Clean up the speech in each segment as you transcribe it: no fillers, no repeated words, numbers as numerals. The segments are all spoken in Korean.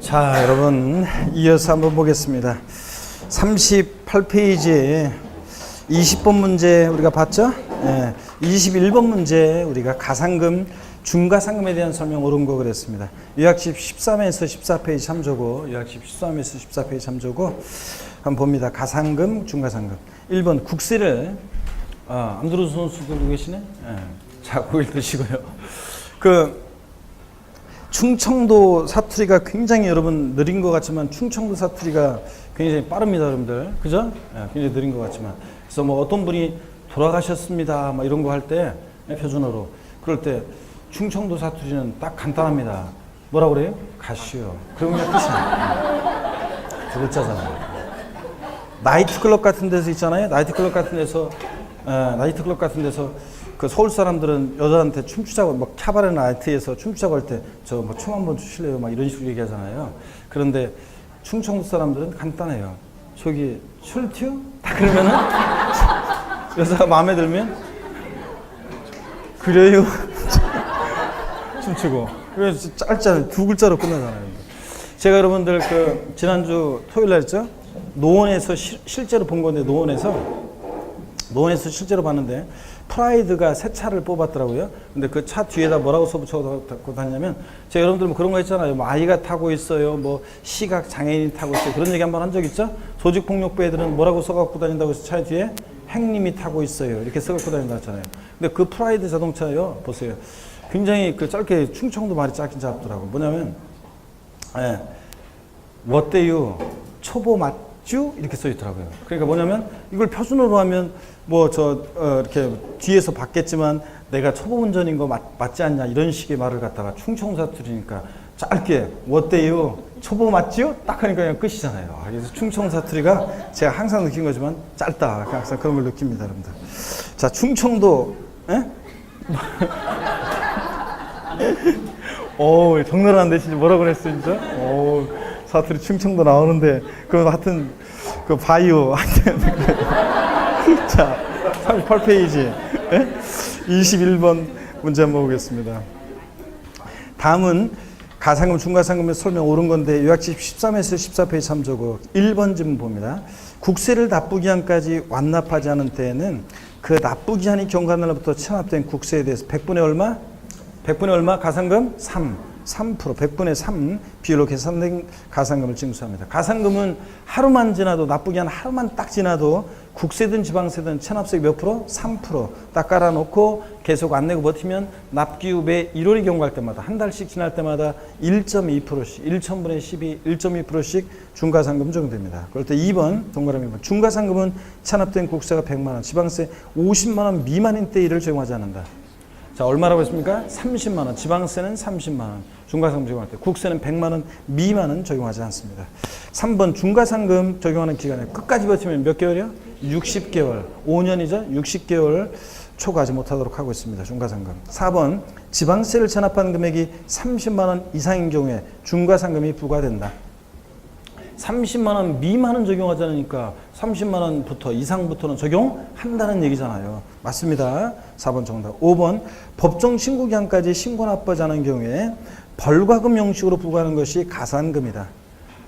자, 여러분 이어서 한번 보겠습니다. 38페이지에 20번 문제 우리가 봤죠? 21번 문제 우리가 가상금, 중가상금에 대한 설명 옳은 거 그랬습니다. 요약집 13에서 14페이지 참조고, 요약집 13에서 14페이지 참조고 한번 봅니다. 가상금, 중가상금. 1번 국세를 안드루 선수 들고 계시네? 자, 고일 드시고요. 충청도 사투리가 굉장히 여러분 느린 것 같지만 충청도 사투리가 굉장히 빠릅니다, 여러분들. 그죠? 굉장히 느린 것 같지만. 그래서 뭐 어떤 분이 돌아가셨습니다, 막 이런 거 할 때, 표준어로. 그럴 때 충청도 사투리는 딱 간단합니다. 뭐라고 그래요? 가시오. 그러면 그냥 끝이에요. 두 글자잖아요. 나이트클럽 같은 데서 있잖아요. 나이트클럽 같은 데서 그 서울 사람들은 여자한테 춤추자고 막 카바레 나이트에서 춤추자고 할 때 저 뭐 춤 한번 추실래요? 막 이런 식으로 얘기하잖아요. 그런데 충청도 사람들은 간단해요. 저기 술튀요? 딱 그러면은 여자가 마음에 들면 그래요. 춤추고. 그래서 짧잖아요. 두 글자로 끝나잖아요. 제가 여러분들 지난주 토요일 날 했죠? 노원에서 실제로 본 건데 노원에서 실제로 봤는데 프라이드가 새 차를 뽑았더라고요. 근데 그 차 뒤에다 뭐라고 써붙여고 다니냐면, 제가 여러분들 뭐 그런 거 있잖아요. 뭐 아이가 타고 있어요. 뭐 시각 장애인이 타고 있어요. 그런 얘기 한번 한 적 있죠? 조직폭력부 애들은 뭐라고 써갖고 다닌다고 해서 차 뒤에 행님이 타고 있어요. 이렇게 써갖고 다닌다 했잖아요. 근데 그 프라이드 자동차요. 보세요. 굉장히 짧게 충청도 말이 짧긴 짧더라고요. 뭐냐면, what 초보 맞쥬? 이렇게 써 있더라고요. 그러니까 뭐냐면, 이걸 표준어로 하면 이렇게 뒤에서 봤겠지만 내가 초보 운전인 거 맞지 않냐 이런 식의 말을 갖다가 충청 사투리니까 짧게 what 초보 맞지요? 딱 하니까 그냥 끝이잖아요. 그래서 충청 사투리가 제가 항상 느낀 거지만 짧다. 항상 그런 걸 느낍니다, 여러분들. 자, 충청도 적나라한데 진짜 뭐라고 그랬어 진짜? 사투리 충청도 나오는데 하여튼 바이오 하여튼 자, 38페이지 21번 문제 한번 보겠습니다. 다음은 가상금, 중가상금의 설명 옳은 건데 요약집 13에서 14페이지 참조고 1번 질문 봅니다. 국세를 납부기한까지 완납하지 않은 때에는 그 납부기한이 경과한 날부터 체납된 국세에 대해서 100분의 얼마? 100분의 얼마? 가상금? 3%, 100분의 3 비율로 계산된 가상금을 징수합니다. 가상금은 하루만 지나도, 납부기한 하루만 딱 지나도 국세든 지방세든 체납세액 몇 프로? 3% 딱 깔아놓고 계속 안 내고 버티면 납기후 매 1월이 경과할 때마다 한 달씩 지날 때마다 1.2%씩 1,000분의 12 1.2%씩 중가상금 적용됩니다. 그럴 때 2번 동그라미 2번 중가상금은 체납된 국세가 100만 원, 지방세 50만 원 미만인 때 이를 적용하지 않는다. 자, 얼마라고 했습니까? 30만 원. 지방세는 30만 원. 중가상금 적용할 때. 국세는 100만 원 미만은 적용하지 않습니다. 3번 중가상금 적용하는 기간에 끝까지 버티면 몇 개월이요? 60개월. 5년이죠? 60개월 초과하지 못하도록 하고 있습니다. 중가상금. 4번 지방세를 체납하는 금액이 30만 원 이상인 경우에 중가상금이 부과된다. 30만 원 미만은 적용하지 않으니까 30만 원부터 이상부터는 적용한다는 얘기잖아요. 맞습니다. 4번 정답. 5번 법정 신고기한까지 신고 납부하지 않은 경우에 벌과금 형식으로 부과하는 것이 가산금이다.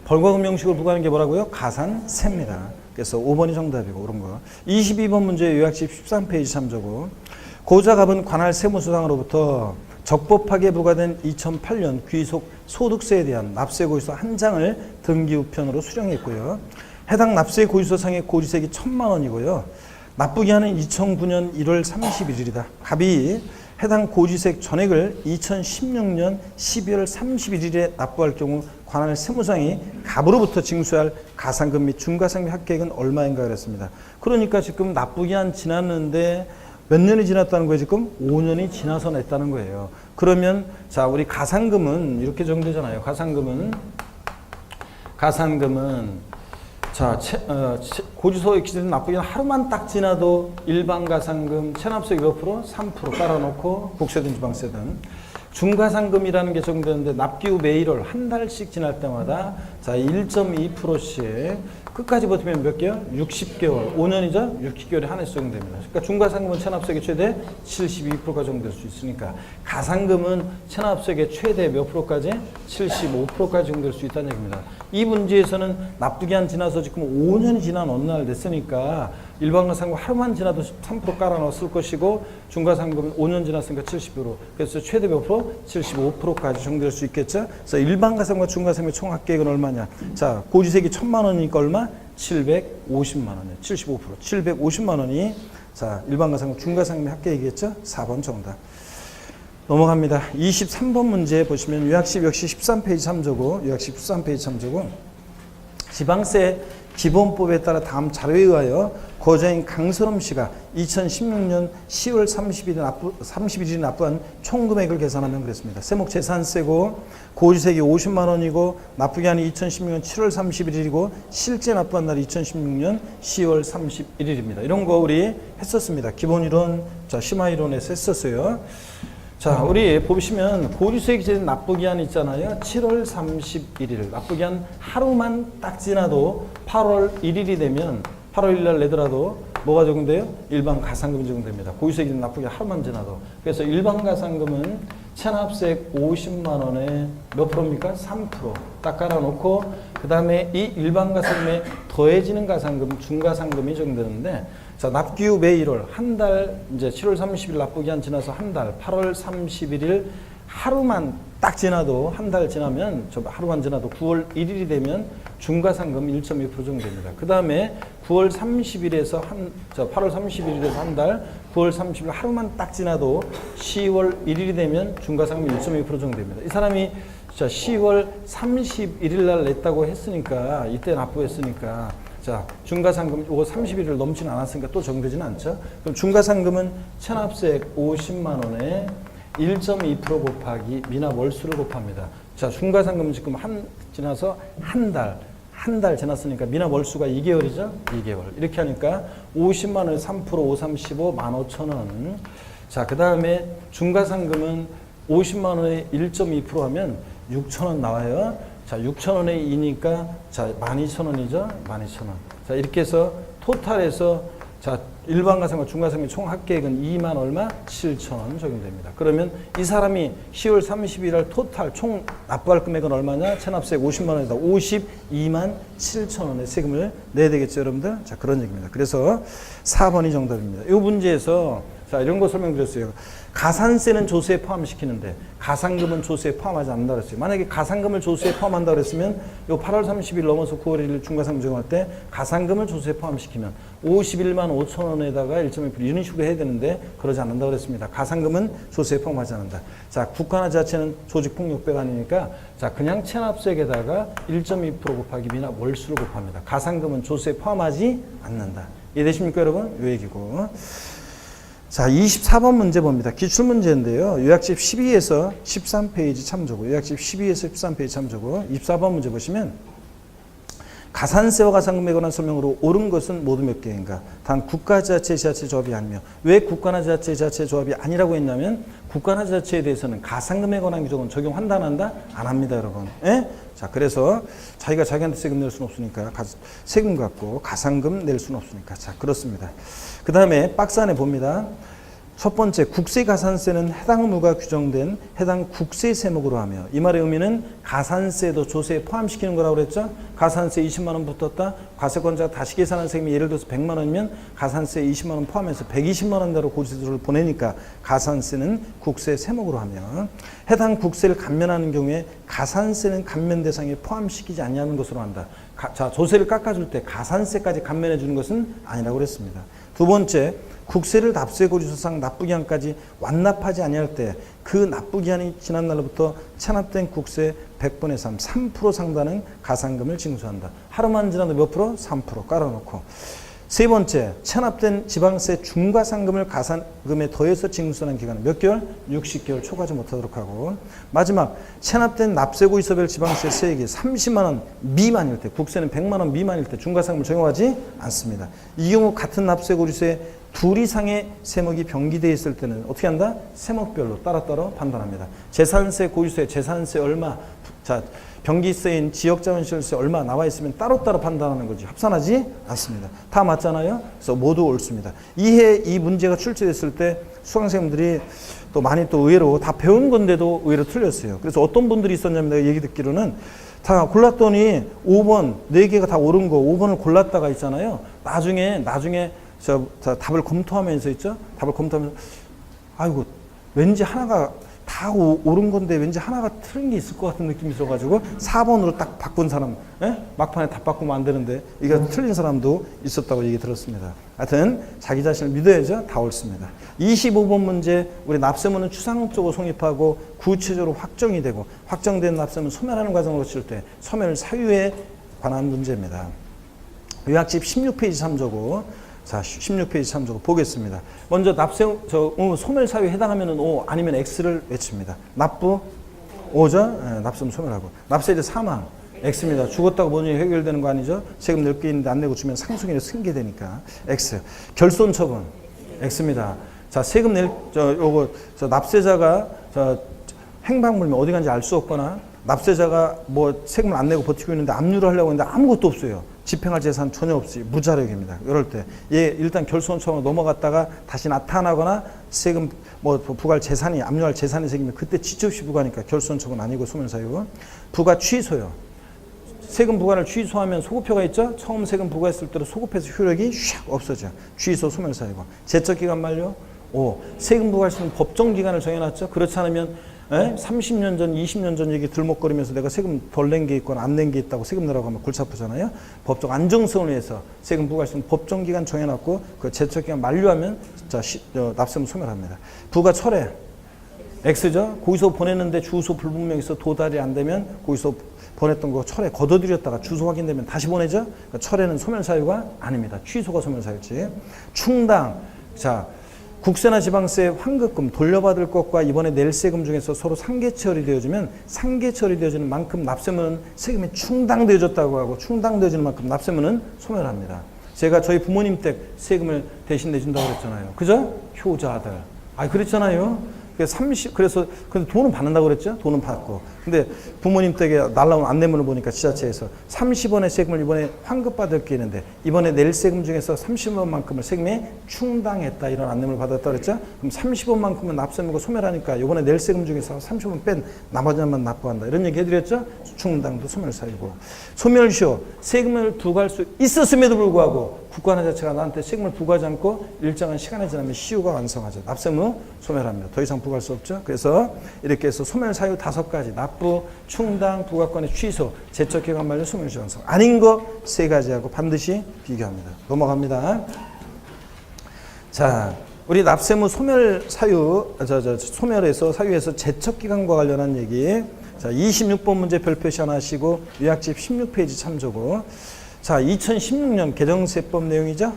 벌과금 형식으로 부과하는 게 뭐라고요? 가산세입니다. 그래서 5번이 정답이고 옳은 거. 22번 문제 요약집 13페이지 참조고, 고자갑은 관할 세무서장으로부터 적법하게 부과된 2008년 귀속 소득세에 대한 납세 고지서 한 장을 등기 우편으로 수령했고요. 해당 납세 고지서상의 고지색이 1,000만 원이고요. 납부기한은 2009년 1월 31일이다. 갑이 해당 고지색 전액을 2016년 12월 31일에 납부할 경우 관할 세무상이 갑으로부터 징수할 가상금 및 중가상금 합계액은 얼마인가 그랬습니다. 그러니까 지금 납부기한 지났는데 몇 년이 지났다는 거예요? 지금 5년이 지나서 냈다는 거예요. 그러면 자, 우리 가상금은 이렇게 정되잖아요. 가상금은 자, 고지서에 기재된 납부기한 하루만 딱 지나도 일반 가상금 체납세액 몇 프로? 3% 깔아놓고 국세든 지방세든. 중가상금이라는 게 적용되는데 납기후 매 1월 한 달씩 지날 때마다 자 1.2%씩 끝까지 버티면 몇 개월? 60개월. 5년이죠? 60개월에 한해서 적용됩니다. 그러니까 중과상금은 체납세액의 최대 72%가 적용될 수 있으니까 가상금은 체납세액의 최대 몇 프로까지? 75%까지 적용될 수 있다는 얘기입니다. 이 문제에서는 납부기한 지나서 지금 5년이 지난 어느 날 됐으니까 일반가상금 하루만 지나도 3% 깔아넣었을 것이고 중과상금은 5년 지났으니까 70%. 그래서 최대 몇 프로? 75%까지 적용될 수 있겠죠. 그래서 일반가상금과 중과상금의 총 합계액은 얼마냐? 자, 고지세액이 1,000만 원이니까 얼마? 750만 원이에요. 75%. 750만 원이 자, 일반가상금, 중과상금의 합계액이겠죠. 4번 정답. 넘어갑니다. 23번 문제 보시면 요약식 역시 13페이지 참조고, 요약식 13페이지 참조고, 지방세 기본법에 따라 다음 자료에 의하여 거주인 강선엄 씨가 2016년 10월 30일에 납부한 총 금액을 계산하면 그랬습니다. 세목 재산세고 고지세액이 50만 원이고 납부기한이 2016년 7월 31일이고 실제 납부한 날이 2016년 10월 31일입니다. 이런 거 우리 했었습니다. 기본이론, 자, 심화이론에서 했었어요. 자, 우리 보시면 고지세액 제된 납부기한 있잖아요. 7월 31일 납부기한 하루만 딱 지나도 8월 1일이 되면 8월 1일 날 내더라도 뭐가 적용돼요? 일반 가상금이 적용됩니다. 고지세액 제된 납부기한 하루만 지나도. 그래서 일반 가상금은 체납세액 50만 원에 몇 프로입니까? 3%. 딱 깔아놓고 그 다음에 이 일반 가상금에 더해지는 가상금, 중가상금이 적용되는데 자, 납기 후 매 1월 한 달 이제 7월 30일 납부기한 지나서 한 달 8월 31일 하루만 딱 지나도 한 달 지나면 저 하루만 지나도 9월 1일이 되면 중과상금 1.2% 적용됩니다. 그 다음에 9월 30일에서 8월 31일에서 한 달 9월 30일 하루만 딱 지나도 10월 1일이 되면 중과상금 1.2% 적용됩니다. 이 사람이 자 10월 31일 날 냈다고 했으니까 이때 납부했으니까 자, 중과상금 이거 31일을 넘지는 않았으니까 또 적용되지는 않죠. 그럼 중과상금은 체납세액 50만 원에 1.2% 곱하기 미납 월수를 곱합니다. 자, 중과상금은 지금 지나서 한 달 지났으니까 미납 월수가 2개월이죠? 2개월. 이렇게 하니까 50만 원에 3% 5, 35, 15,000원. 자, 그 다음에 중과상금은 50만 원에 1.2% 하면 6,000원 나와요. 자, 6,000원에 2니까 자, 12,000원이죠? 12,000원. 자, 이렇게 해서 토탈에서 자, 일반가상과 중과상의 총 합계액은 2만 얼마? 7,000원 적용됩니다. 그러면 이 사람이 10월 30일 날 토탈 총 납부할 금액은 얼마냐? 체납세액 50만 원에다 52만 7,000원의 세금을 내야 되겠죠, 여러분들? 자, 그런 얘기입니다. 그래서 4번이 정답입니다. 이 문제에서 자, 이런 거 설명드렸어요. 가산세는 조세에 포함시키는데 가상금은 조세에 포함하지 않는다 그랬어요. 만약에 가상금을 조세에 포함한다 그랬으면 요 8월 30일 넘어서 9월 1일 중과상금 적용할 때 가상금을 조세에 포함시키면 51만 5천 원에다가 1.2% 이런 식으로 해야 되는데 그러지 않는다 그랬습니다. 가상금은 조세에 포함하지 않는다. 자, 국가나 자체는 조직폭력배가 아니니까 자, 그냥 체납세액에다가 1.2% 곱하기 미납 월수를 곱합니다. 가상금은 조세에 포함하지 않는다. 이해되십니까, 여러분? 요 얘기고. 자, 24번 문제 봅니다. 기출문제인데요. 요약집 12에서 13페이지 참조고, 요약집 12에서 13페이지 참조고, 24번 문제 보시면 가산세와 가상금에 관한 설명으로 옳은 것은 모두 몇 개인가? 단 국가지자체, 지자체 조합이 아니며 왜 국가나 지자체, 지자체 조합이 아니라고 했냐면 국가나 지자체에 대해서는 가상금에 관한 규정은 적용한다 안 한다? 안 합니다, 여러분. 예? 자, 그래서 자기가 자기한테 세금 낼 수는 없으니까 세금 갖고 가상금 낼 수는 없으니까. 자, 그렇습니다. 그 다음에 박스 안에 봅니다. 첫 번째, 국세가산세는 해당 의무가 규정된 해당 국세 세목으로 하며 이 말의 의미는 가산세도 조세에 포함시키는 거라고 그랬죠. 가산세 20만 원 붙었다. 과세권자가 다시 계산한 세금이 예를 들어서 100만 원이면 가산세 20만 원 포함해서 120만 원대로 고지서를 보내니까 가산세는 국세 세목으로 하며 해당 국세를 감면하는 경우에 가산세는 감면 대상에 포함시키지 아니하는 것으로 한다. 자, 조세를 깎아줄 때 가산세까지 감면해 주는 것은 아니라고 그랬습니다. 두 번째, 국세를 납세고지서상 납부기한까지 완납하지 아니할 때 그 납부기한이 지난 날로부터 체납된 국세 100분의 3, 3% 상당은 가상금을 징수한다. 하루만 지나도 몇 프로? 3% 깔아놓고. 세 번째, 체납된 지방세 중과상금을 가산금에 더해서 징수하는 기간은 몇 개월? 60개월 초과하지 못하도록 하고. 마지막, 체납된 납세고지서별 지방세 세액이 30만 원 미만일 때, 국세는 100만 원 미만일 때 중과상금을 적용하지 않습니다. 이 경우 같은 납세고지서에 둘 이상의 세목이 병기되어 있을 때는 어떻게 한다? 세목별로 따로따로 판단합니다. 재산세 고지서에 재산세 얼마, 자, 병기세인 지역자원시설세 얼마 나와 있으면 따로따로 판단하는 거지 합산하지 않습니다. 다 맞잖아요. 그래서 모두 옳습니다. 이해 이 문제가 출제됐을 때 수강생들이 또 많이 또 의외로 다 배운 건데도 의외로 틀렸어요. 그래서 어떤 분들이 있었냐면 내가 얘기 듣기로는 다 골랐더니 5번 4개가 다 옳은 거 5번을 골랐다가 있잖아요. 나중에 저 답을 검토하면서 있죠. 답을 검토하면서 아이고 왠지 하나가 다 옳은 건데 왠지 하나가 틀린 게 있을 것 같은 느낌이 있어가지고 4번으로 딱 바꾼 사람, 막판에 답 바꾸면 안 되는데 이게 틀린 사람도 있었다고 얘기 들었습니다. 하여튼 자기 자신을 믿어야죠. 다 옳습니다. 25번 문제 우리 납세문은 추상적으로 성립하고 구체적으로 확정이 되고 확정된 납세문 소멸하는 과정을 거칠 때 소멸 사유에 관한 문제입니다. 요약집 16페이지 참조고 자, 16페이지 참조고 보겠습니다. 먼저 소멸 사유에 해당하면 O 아니면 X를 외칩니다. 납부 O죠? 네, 납세문 소멸하고. 납세자 사망 X입니다. 죽었다고 본인이 해결되는 거 아니죠? 세금 낼 게 있는데 안 내고 주면 상속인이 승계되니까 X. 결손 처분 X입니다. 자, 세금 납세자가 행방불명 어디 간지 알 수 없거나 납세자가 뭐 세금을 안 내고 버티고 있는데 압류를 하려고 했는데 아무것도 없어요. 집행할 재산 전혀 없이 무자력입니다. 이럴 때 일단 결손처럼 넘어갔다가 다시 나타나거나 세금 부과할 재산이 압류할 재산이 생기면 그때 지체 없이 부과하니까 결손처분 아니고 소멸사유. 부과 취소요. 세금 부과를 취소하면 소급표가 있죠. 처음 세금 부과했을 때로 소급해서 효력이 샥 없어져. 취소 소멸사유고. 제척기간 만료. 5. 세금 부과할 수 있는 법정 기간을 정해놨죠. 그렇지 않으면 30년 전, 20년 전 얘기 들먹거리면서 내가 세금 덜 낸 게 있거나 안 낸 게 있다고 세금 내라고 하면 골치 아프잖아요. 법적 안정성을 위해서 세금 부과할 수 있는 법정 기간 정해놨고 그 제척 기간 만료하면 납세문 소멸합니다. 부가 철회 X죠. 거기서 보냈는데 주소 불분명히 있어 도달이 안 되면 거기서 보냈던 거 철회 걷어들였다가 주소 확인되면 다시 보내죠. 그러니까 철회는 소멸 사유가 아닙니다. 취소가 소멸 사유지. 충당 자. 국세나 지방세 환급금 돌려받을 것과 이번에 낼 세금 중에서 서로 상계 처리되어지면 상계 처리되어지는 만큼 납세문은 세금이 충당되어졌다고 하고 충당되어지는 만큼 납세문은 소멸합니다. 제가 저희 부모님 댁 세금을 대신 내준다고 그랬잖아요. 그죠? 효자들. 그랬잖아요. 그래서 돈은 받는다고 그랬죠? 돈은 받고. 근데 부모님 댁에 날라온 안내문을 보니까 지자체에서 30원의 세금을 이번에 환급받을 게 있는데 이번에 낼 세금 중에서 30원만큼을 세금에 충당했다 이런 안내문을 받았다고 그랬죠? 그럼 30원만큼은 납세문과 소멸하니까 이번에 낼 세금 중에서 30원 뺀 나머지만 납부한다. 이런 얘기 해드렸죠? 충당도 소멸사유고. 소멸시효 세금을 부과할 수 있었음에도 불구하고 국가나 자체가 나한테 세금을 부과하지 않고 일정한 시간이 지나면 시효가 완성하죠. 납세무 소멸합니다. 더 이상 부과할 수 없죠. 그래서 이렇게 해서 소멸사유 5가지 납부, 충당, 부과권의 취소, 제척기간 만료, 소멸시효 완성 아닌 거 3가지하고 반드시 비교합니다. 넘어갑니다. 자, 우리 납세무 소멸 사유, 소멸에서 사유에서 제척기간과 관련한 얘기. 자, 26번 문제 별표시 하나 하시고 요약집 16페이지 참조고. 자, 2016년 개정세법 내용이죠.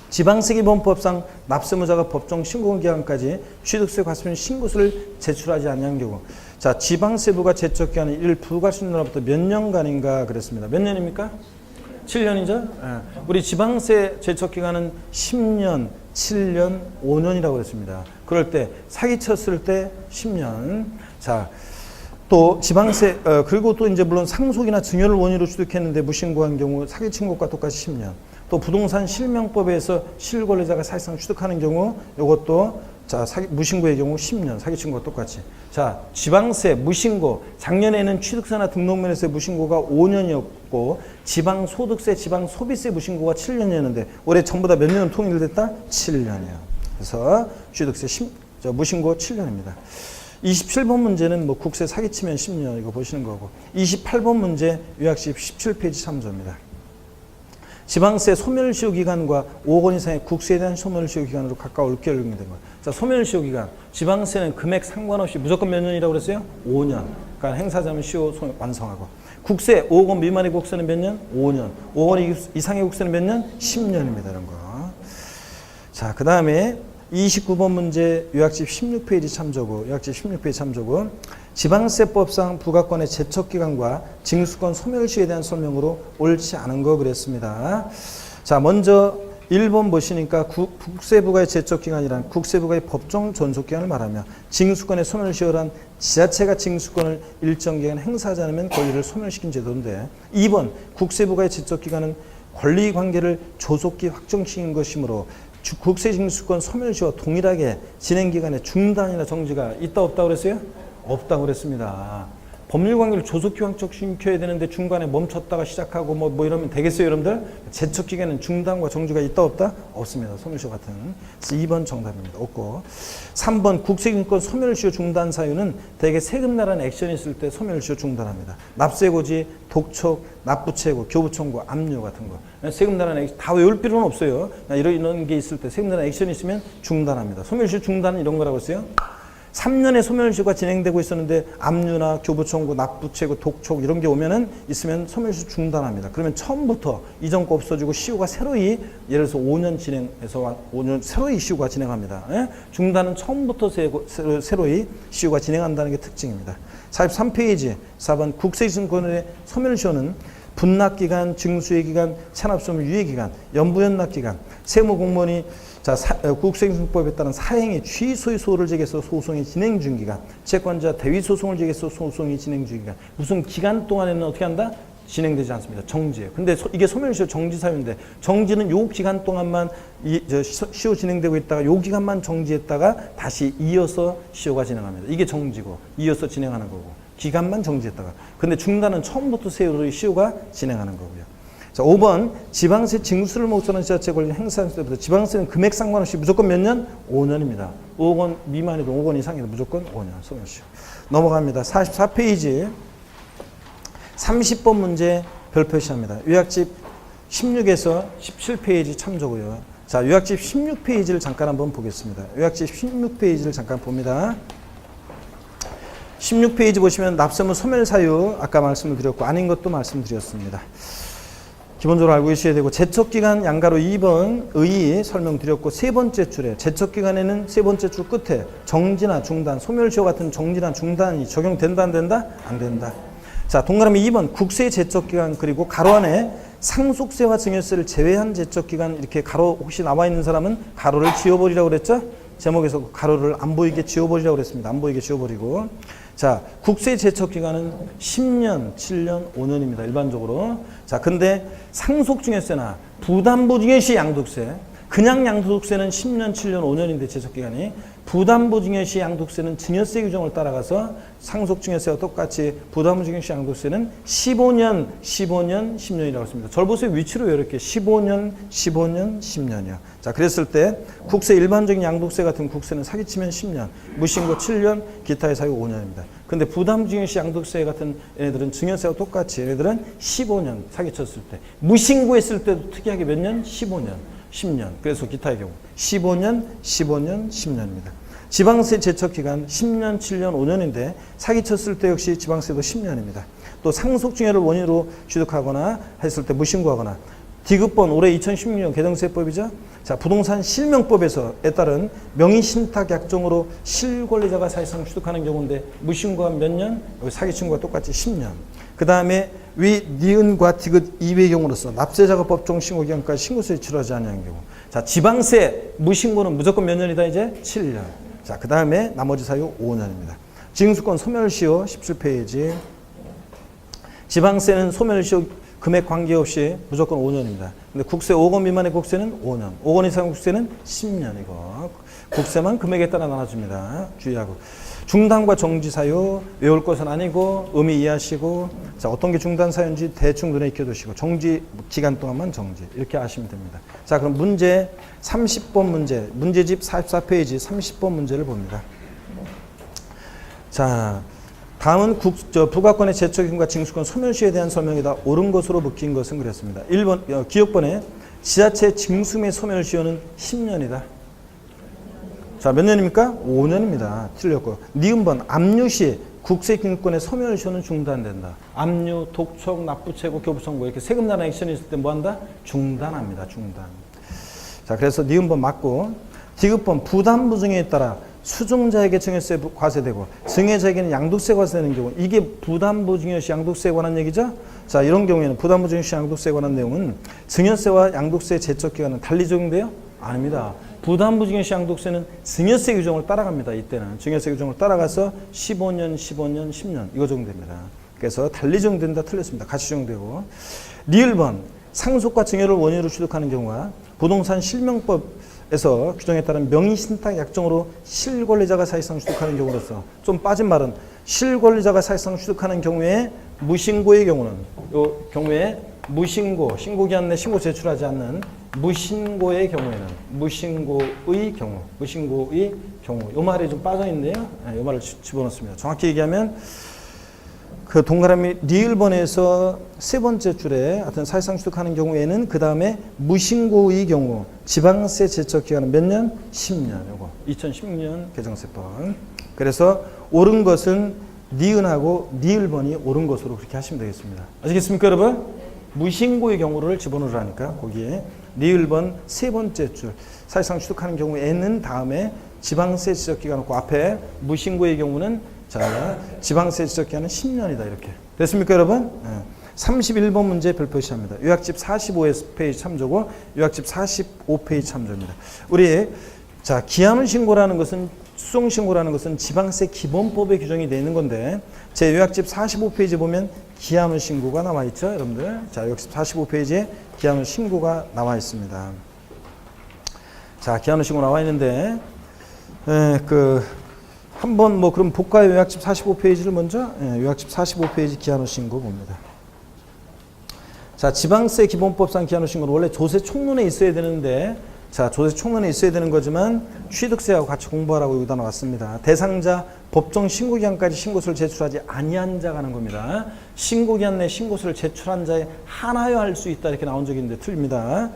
지방세기본법상 납세무자가 법정 신고기간까지 취득세 과세면 신고서를 제출하지 않는 경우. 자, 지방세부가 제척기간을 이를 부과할 수 있는 날부터 몇 년간인가 그랬습니다. 몇 년입니까? 7년이죠. 우리 지방세 제척기간은 10년, 7년, 5년이라고 그랬습니다. 그럴 때 사기쳤을 때 10년. 자, 또 지방세 그리고 또 이제 물론 상속이나 증여를 원인으로 취득했는데 무신고한 경우 사기친 것과 똑같이 10년. 또 부동산 실명법에서 실권리자가 사실상 취득하는 경우 이것도 자 무신고의 경우 10년 사기친 것과 똑같이. 자, 지방세 무신고 작년에는 취득세나 등록면에서 무신고가 5년이었고 지방소득세, 지방소비세 무신고가 7년이었는데 올해 전부 다 몇 년은 통일됐다? 7년이에요. 그래서 취득세 무신고 7년입니다. 27번 문제는 뭐 국세 사기치면 10년 이거 보시는 거고 28번 문제 요약집 17페이지 참조입니다. 지방세 소멸시효 기간과 5억 원 이상의 국세에 대한 소멸시효 기간으로 각각 옳게 적용된 거예요. 자, 소멸시효 기간. 지방세는 금액 상관없이 무조건 몇 년이라고 그랬어요? 5년. 그러니까 행사자면 시효 완성하고. 국세 5억 원 미만의 국세는 몇 년? 5년. 5억 원 이상의 국세는 몇 년? 10년입니다. 이런 거. 자, 그 다음에 29번 문제 요약집 16페이지 참조고 요약집 16페이지 참조고 지방세법상 부과권의 제척기간과 징수권 소멸시효에 대한 설명으로 옳지 않은 거 그랬습니다. 자, 먼저 1번 보시니까 국세부가의 제척기간이란 국세부가의 법정 존속기간을 말하며 징수권의 소멸시효란 지자체가 징수권을 일정 기간 행사하지 않으면 권리를 소멸시킨 제도인데 2번 국세부가의 제척기간은 권리관계를 조속히 확정시킨 것이므로 국세징수권 소멸시효와 동일하게 진행기간에 중단이나 정지가 있다 없다 그랬어요? 없다고 그랬습니다. 법률관계를 조속히 확정시켜야 되는데 중간에 멈췄다가 시작하고 뭐 이러면 되겠어요, 여러분들? 제척기간은 중단과 정지가 있다 없다? 없습니다. 소멸시효 같은. 그래서 2번 정답입니다. 없고. 3번 국세징수권 소멸시효 중단 사유는 대개 세금 나라는 액션이 있을 때 소멸시효 중단합니다. 납세고지, 독촉, 납부채고, 교부청구, 압류 같은 거. 세금 나라는 액션 다 외울 필요는 없어요. 이런 게 있을 때 세금 나라는 액션이 있으면 중단합니다. 소멸시효 중단은 이런 거라고 했어요. 3년의 소멸시효가 진행되고 있었는데 압류나 교부청구, 납부채고, 독촉 이런 게 있으면 소멸시효 중단합니다. 그러면 처음부터 이전 거 없어지고 시효가 새로이 예를 들어서 5년 진행해서 5년 새로이 시효가 진행합니다. 중단은 처음부터 새로이 시효가 진행한다는 게 특징입니다. 43페이지 4번 국세징수권의 소멸시효는 분납기간, 증수의기간, 찬합소멸 유예기간, 연부연납기간, 세무공무원이 국세징수법에 따른 사행위 취소의 소를 제기해서 소송이 진행 중 기간, 채권자 대위 소송을 제기해서 소송이 진행 중 기간, 무슨 기간 동안에는 어떻게 한다? 진행되지 않습니다. 정지예요. 근데 이게 소멸시효 정지 사유인데 정지는 요 기간 동안만 시효 진행되고 있다가 요 기간만 정지했다가 다시 이어서 시효가 진행합니다. 이게 정지고 이어서 진행하는 거고 기간만 정지했다가 근데 중단은 처음부터 세율의 시효가 진행하는 거고요. 자, 5번 지방세 징수를 목적으로 지자체 권리 행사할 때부터 지방세는 금액 상관없이 무조건 몇 년? 5년입니다. 5억 원 미만이든 5억 원 이상이든 무조건 5년 소멸시효. 넘어갑니다. 44페이지 30번 문제 별표시합니다. 요약집 16에서 17페이지 참조고요. 자, 요약집 16페이지를 잠깐 한번 보겠습니다. 요약집 16페이지를 잠깐 봅니다. 16페이지 보시면 납세무 소멸 사유 아까 말씀을 드렸고 아닌 것도 말씀드렸습니다. 기본적으로 알고 계셔야 되고 제척기간 양가로 2번 의 설명드렸고 세 번째 줄에 제척기간에는 세 번째 줄 끝에 정지나 중단, 소멸시효 같은 정지나 중단이 적용된다 안 된다? 안 된다. 자, 동그라미 2번 국세 제척기간 그리고 가로 안에 상속세와 증여세를 제외한 제척기간 이렇게 가로 혹시 나와 있는 사람은 가로를 지워버리라고 그랬죠? 제목에서 가로를 안 보이게 지워버리라고 그랬습니다. 안 보이게 지워버리고. 자, 국세 제척기간은 10년, 7년, 5년입니다. 일반적으로. 자, 근데 상속증여세나 부담보증여시 양도세, 그냥 양도세는 10년, 7년, 5년인데 제척기간이 부담보증여시 양도세는 증여세 규정을 따라가서 상속증여세와 똑같이 부담보증여시 양도세는 15년, 15년, 10년이라고 했습니다. 절 보세요. 위치로 이렇게 15년, 15년, 10년이요. 자, 그랬을 때 국세 일반적인 양도세 같은 국세는 사기치면 10년, 무신고 7년, 기타의 사유 5년입니다. 근데 부담증여시 양도세 같은 얘네들은 증여세와 똑같이 얘네들은 15년 사기쳤을 때, 무신고했을 때도 특이하게 몇 년? 15년. 10년. 그래서 기타의 경우 15년, 15년, 10년입니다. 지방세 제척기간 10년, 7년, 5년인데 사기쳤을 때 역시 지방세도 10년입니다. 또 상속증여를 원인으로 취득하거나 했을 때 무신고하거나 디귿번 올해 2016년 개정세법이죠. 자, 부동산 실명법에서에 따른 명의신탁약정으로 실권리자가 사실상 취득하는 경우인데 무신고한 몇 년? 여기 사기친구와 똑같이 10년. 그 다음에 위 니은과 디귿 이외의 경우로서 납세자가 법정 신고 기간까지 신고세를 치러하지 않는 경우. 자, 지방세 무신고는 무조건 몇 년이다 이제? 7년. 자, 그 다음에 나머지 사유 5년입니다. 징수권 소멸시효 17페이지. 지방세는 소멸시효 금액 관계없이 무조건 5년입니다. 근데 국세 5억 원 미만의 국세는 5년, 5억 원 이상 국세는 10년이고 국세만 금액에 따라 나눠줍니다. 주의하고. 중단과 정지 사유 외울 것은 아니고 의미 이해하시고 자, 어떤 게 중단 사유인지 대충 눈에 익혀두시고 정지 기간 동안만 정지 이렇게 아시면 됩니다. 자, 그럼 문제 30번 문제 문제집 44페이지 30번 문제를 봅니다. 자, 다음은 부가권의 제척임과 징수권 소멸시효에 대한 설명이다. 옳은 것으로 묶인 것은 그랬습니다. 1번 기억번에 지자체 징수의 소멸시효는 10년이다. 자, 몇 년입니까? 5년입니다. 틀렸고. 니은번 압류시 국세기능권의 소멸시효는 중단된다. 압류, 독촉, 납부채고, 교부청구 이렇게 세금 나라 액션이 있을 때 뭐한다? 중단합니다. 중단. 자, 그래서 니은번 맞고 디귿번 부담부증에 따라 수증자에게 증여세 과세되고 증여자에게는 양도세 과세되는 경우 이게 부담부 증여시 양도세에 관한 얘기죠. 자, 이런 경우에는 부담부 증여시 양도세에 관한 내용은 증여세와 양도세 제척 기간은 달리 적용돼요? 아닙니다. 부담부 증여시 양도세는 증여세 규정을 따라갑니다. 이때는 증여세 규정을 따라가서 15년, 15년, 10년 이거 적용됩니다. 그래서 달리 적용된다 틀렸습니다. 같이 적용되고 리을번 상속과 증여를 원인으로 취득하는 경우가 부동산 실명법에서 규정에 따른 명의신탁 약정으로 실권리자가 사실상 취득하는 경우로서 좀 빠진 말은 실권리자가 사실상 취득하는 경우에 무신고의 경우는 요 경우에 무신고 신고기한 내 신고 제출하지 않는 무신고의 경우에는 무신고의 경우 요 말이 좀 빠져 있네요. 요 말을 집어넣습니다. 정확히 얘기하면 그 동그라미 리을번에서 세 번째 줄에 하여튼 사실상 취득하는 경우에는 그 다음에 무신고의 경우 지방세 제척 기간은 몇 년? 10년. 요거 2016년 개정세법. 그래서 옳은 것은 니은하고 니을번이 옳은 것으로 그렇게 하시면 되겠습니다. 아시겠습니까, 여러분? 무신고의 경우를 집어넣으라니까 거기에 니을번 세 번째 줄 사실상 취득하는 경우에는 다음에 지방세 제척 기간 놓고 앞에 무신고의 경우는 자, 지방세 지적 기한은 10년이다. 이렇게. 됐습니까, 여러분? 31번 문제 별표시합니다. 요약집 45페이지 참조고, 요약집 45페이지 참조입니다. 우리, 자, 기한후 신고라는 것은, 수송신고라는 것은 지방세 기본법에 규정이 되어 있는 건데, 제 요약집 45페이지 보면 기한후 신고가 나와 있죠, 여러분들? 자, 요약집 45페이지에 기한후 신고가 나와 있습니다. 자, 기한후 신고 나와 있는데, 한번 뭐 그럼 볼까요? 요약집 45페이지를 먼저 요약집 45페이지 기한후 신고 봅니다. 자, 지방세 기본법상 기한후 신고는 원래 조세 총론에 있어야 되는데 자, 조세 총론에 있어야 되는 거지만 취득세하고 같이 공부하라고 여기다 나왔습니다. 대상자 법정 신고기한까지 신고서를 제출하지 아니한 자가 하는 겁니다. 신고기한 내 신고서를 제출한 자에 한하여 할 수 있다 이렇게 나온 적이 있는데 틀립니다.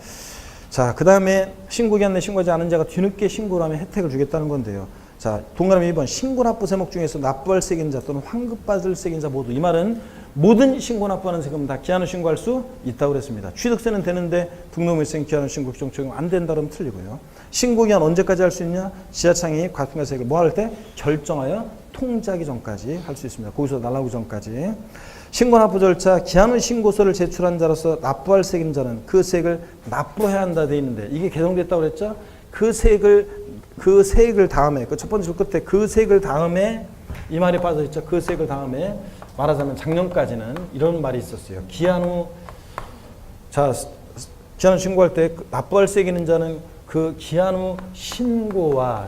자, 그 다음에 신고기한 내 신고하지 않은 자가 뒤늦게 신고를 하면 혜택을 주겠다는 건데요. 자, 동그라미 2번 신고납부 세목 중에서 납부할 세금자 또는 환급받을 세금자 모두 이 말은 모든 신고납부하는 세금은 다 기한후 신고할 수 있다고 그랬습니다. 취득세는 되는데 등록물세는 기한후 신고 규정 적용 안 된다 그러면 틀리고요. 신고기한 언제까지 할 수 있냐? 지자청이 과세액을 뭐 할 때? 결정하여 통지하기 전까지 할 수 있습니다. 거기서 날라오기 전까지. 신고납부 절차 기한후 신고서를 제출한 자로서 납부할 세금자는 그 세액을 납부해야 한다 돼 있는데 이게 개정됐다고 그랬죠? 그 세액을 다음에 그 첫 번째 줄 끝에 그 세액을 다음에 이 말이 빠져 있죠. 그 세액을 다음에 말하자면 작년까지는 이런 말이 있었어요. 기한후 신고할 때 납부할 세액 있는 자는 그 기한후 신고와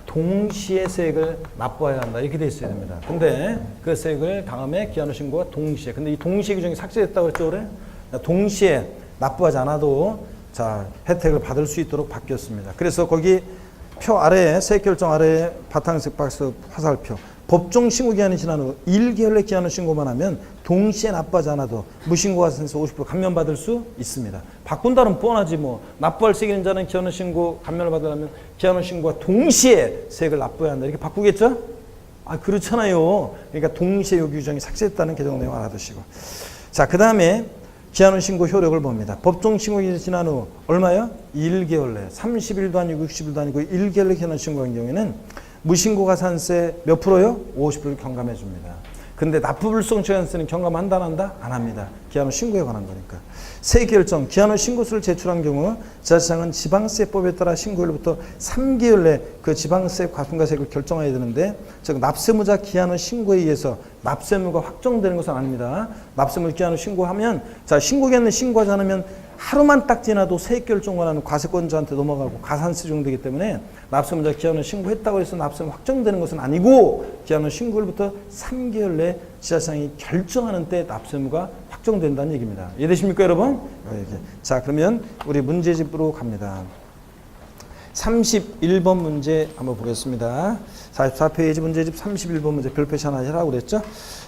동시에 세액을 납부해야 한다 이렇게 돼 있어야 됩니다. 근데 그 세액을 다음에 기한후 신고와 동시에 근데 이 동시에 규정이 삭제됐다고 했죠, 그래? 동시에 납부하지 않아도 자, 혜택을 받을 수 있도록 바뀌었습니다. 그래서 거기 표 아래에 세액 결정 아래에 바탕색 박스 화살표 법정 신고 기한이 지난 후 1개월 내 기한후 신고만 하면 동시에 납부하지 않아도 무신고가 생겨서 50% 감면받을 수 있습니다. 바꾼다면 뻔하지 뭐. 납부할 세액 있는 자는 기한후 신고 감면을 받으려면 기한후 신고와 동시에 세액을 납부해야 한다. 이렇게 바꾸겠죠? 아, 그렇잖아요. 그러니까 동시에 요 규정이 삭제됐다는 개정 내용 알아두시고. 자, 그 다음에 기한후 신고 효력을 봅니다. 법정 신고기간이 지난 후 얼마요? 1개월 내 30일도 아니고 60일도 아니고 1개월 내 기한후 신고한 경우에는 무신고 가산세 몇 프로요? 50%를 경감해 줍니다. 근데 납부불성 저연세는 경감한다 안 한다? 안 합니다. 기한후 신고에 관한 거니까. 세액결정, 기한후 신고서를 제출한 경우 지자체장은 지방세법에 따라 신고일로부터 3개월 내 그 지방세 과분가세액을 결정해야 되는데 즉 납세무자 기한후 신고에 의해서 납세무가 확정되는 것은 아닙니다. 납세무 기한후 신고하면 자 신고기한을 신고하지 않으면 하루만 딱 지나도 세액결정권하는 과세권자한테 넘어가고 가산세 적용되기 때문에 납세무자 기한후 신고했다고 해서 납세무 확정되는 것은 아니고 기한후 신고일부터 3개월 내 지자체장이 결정하는 때 납세무가 확정된다는 얘기입니다. 이해되십니까, 여러분? 자, 그러면 우리 문제집으로 갑니다. 31번 문제 한번 보겠습니다. 44페이지 문제집 31번 문제 별표시 하나 하라고 그랬죠?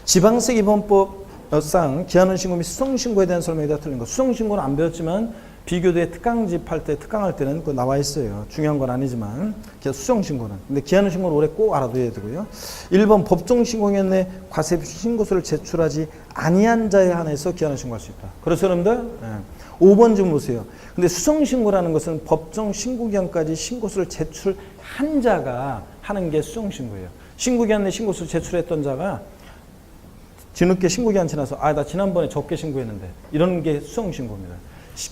지방세 기본법상 기한후 신고 및 수송신고에 대한 설명이 다 틀린 거. 수송신고는 안 배웠지만 비교도에 특강집 할 때, 특강할 때는 그거 나와 있어요. 중요한 건 아니지만. 수송신고는. 근데 기한후 신고는 올해 꼭 알아둬야 되고요. 1번 법정신고기간 내 과세 신고서를 제출하지 아니한 자에 한해서 기한후 신고할 수 있다. 그렇죠, 여러분들? 네. 5번 좀 보세요. 근데 수성신고라는 것은 법정 신고기한까지 신고서를 제출한 자가 하는 게 수성신고예요. 신고기한 내 신고서를 제출했던 자가 뒤늦게 신고기한 지나서 나 지난번에 적게 신고했는데 이런 게 수성신고입니다.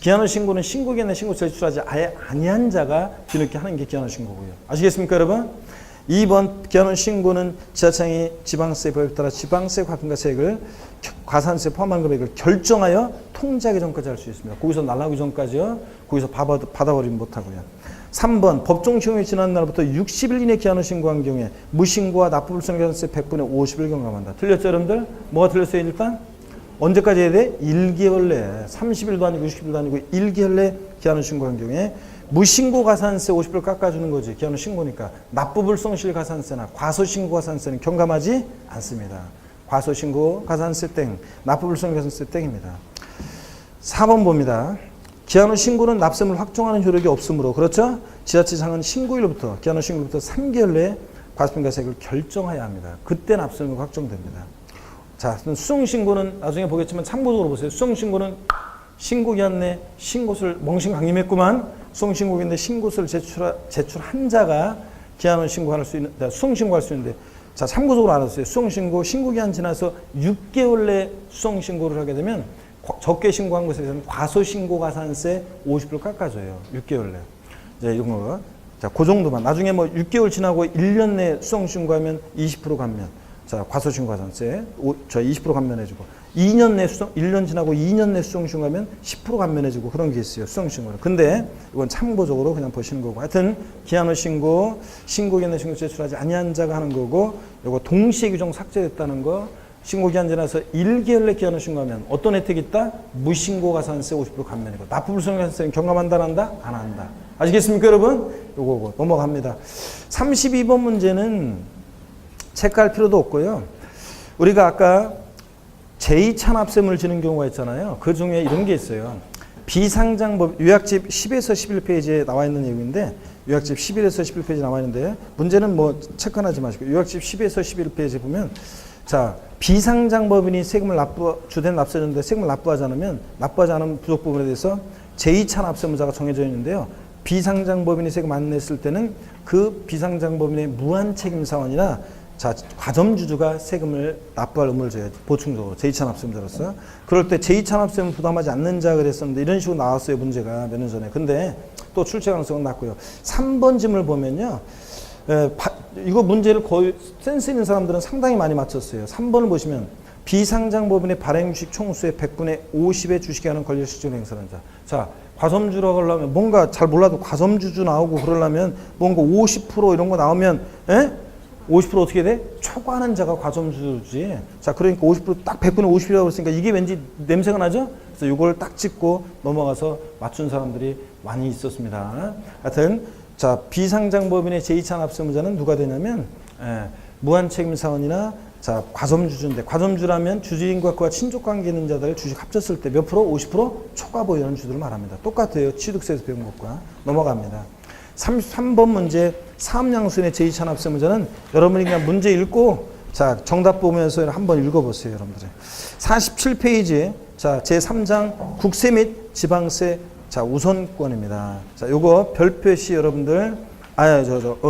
기한후 신고는 신고기한 내 신고서 제출하지 아예 아니한 자가 뒤늦게 하는 게 기한후 신고고요. 아시겠습니까 여러분? 2번 기한후 신고는 지자청이 지방세법에 따라 지방세 과금가세액을 과산세 포함한 금액을 결정하여 통지하기 전까지 할 수 있습니다. 거기서 날라오기 전까지요. 거기서 받아버리면 못하고요. 3번 법정 시효이 지난 날부터 60일 이내 기한후 신고한 경우에 무신고와 납부불성계산세 100분의 50을 경감한다. 틀렸죠 여러분들? 뭐가 틀렸어요 일단? 언제까지 해야 돼? 1개월 내에 30일도 아니고 60일도 아니고 1개월 내에 기한후 신고한 경우에 무신고 가산세 50불 깎아주는 거지. 기한후 신고니까. 납부불성실 가산세나 과소신고 가산세는 경감하지 않습니다. 과소신고 가산세 땡, 납부불성 가산세 땡입니다. 4번 봅니다. 기한후 신고는 납세물 확정하는 효력이 없으므로 그렇죠? 지자체장은 신고일로부터 기한후 신고일로부터 3개월 내에 과소평가세액을 결정해야 합니다. 그때 납세물이 확정됩니다. 자, 수성신고는 나중에 보겠지만 참고적으로 보세요. 수성신고는 신고기한 내 신고서를 멍신강림했구만. 수성신고기인데 신고서를 제출한 자가 기한후 신고할 수 있는, 수성신고할 수 있는데 자, 참고적으로 알았어요. 수성신고, 신고기한 지나서 6개월 내에 수성신고를 하게 되면 적게 신고한 것에 대해서는 과소신고가산세 50불 깎아줘요. 6개월 내. 이제 이런 거. 자, 그 정도만. 나중에 뭐 6개월 지나고 1년 내에 수성신고하면 20% 감면. 자, 과소신고가산세 20% 감면해주고. 2년 내 1년 지나고 2년 내 수성신고하면 10% 감면해주고 그런 게 있어요. 수성신고는. 근데 이건 참고적으로 그냥 보시는 거고. 하여튼 기한후 신고, 신고기한 내 신고 제출하지 아니한 자가 하는 거고, 요거 동시에 규정 삭제됐다는 거. 신고기한 지나서 1개월 내 기한후 신고하면 어떤 혜택이 있다? 무신고가산세 50% 감면이고 납부불성가산세는 경감한다 안 한다? 안 한다. 아시겠습니까 여러분? 요거 넘어갑니다. 32번 문제는 체크할 필요도 없고요. 우리가 아까 제2찬압세금을 지는 경우가 있잖아요. 그 중에 이런 게 있어요. 비상장법 요약집 10에서 11페이지에 나와 있는 내용인데 요약집 11에서 11페이지 나와 있는데 문제는 뭐 체크하지 마시고 요약집 10에서 11페이지 보면 자, 비상장법인이 세금을 주된 납세자인데 세금을 납부하지 않으면 부족 부분에 대해서 제2찬압세무자가 정해져 있는데요. 비상장법인이 세금 안 냈을 때는 그 비상장법인의 무한책임사원이나 자, 과점주주가 세금을 납부할 의무를 져야지. 보충적으로 제2찬압세무자로서. 그럴 때 제2찬압세금을 부담하지 않는 자가 그랬었는데 이런 식으로 나왔어요. 문제가 몇 년 전에. 근데 또 출제 가능성은 낮고요. 3번 질문을 보면요. 이거 문제를 거의 센스 있는 사람들은 상당히 많이 맞췄어요. 3번을 보시면 비상장법인의 발행주식 총수의 100분의 50의 주식에 하는 권리를 실질로 행사하는 자. 자, 과점주라고 하려면 뭔가 잘 몰라도 과점주주 나오고 그러려면 뭔가 50% 이런 거 나오면 50% 어떻게 돼? 초과하는 자가 과점주지. 자, 그러니까 50%딱 100분의 50이라고 했으니까 이게 왠지 냄새가 나죠? 그래서 이걸 딱 찍고 넘어가서 맞춘 사람들이 많이 있었습니다. 하여튼 자, 비상장법인의 제2찬압세무자는 누가 되냐면 무한책임사원이나 자, 과점주주인데 과점주라면 주주인과 그와 친족관계 있는 자들 주식 합쳤을 때 몇 프로? 50% 초과 보유하는 주들을 말합니다. 똑같아요. 취득세에서 배운 것과. 넘어갑니다. 33번 문제 사업양수인의 제2찬압세무자는 여러분이 그냥 문제 읽고 자, 정답 보면서 한번 읽어보세요. 여러분들. 47페이지 자, 제3장 국세 및 지방세 자, 우선권입니다. 자, 요거 별표시 여러분들,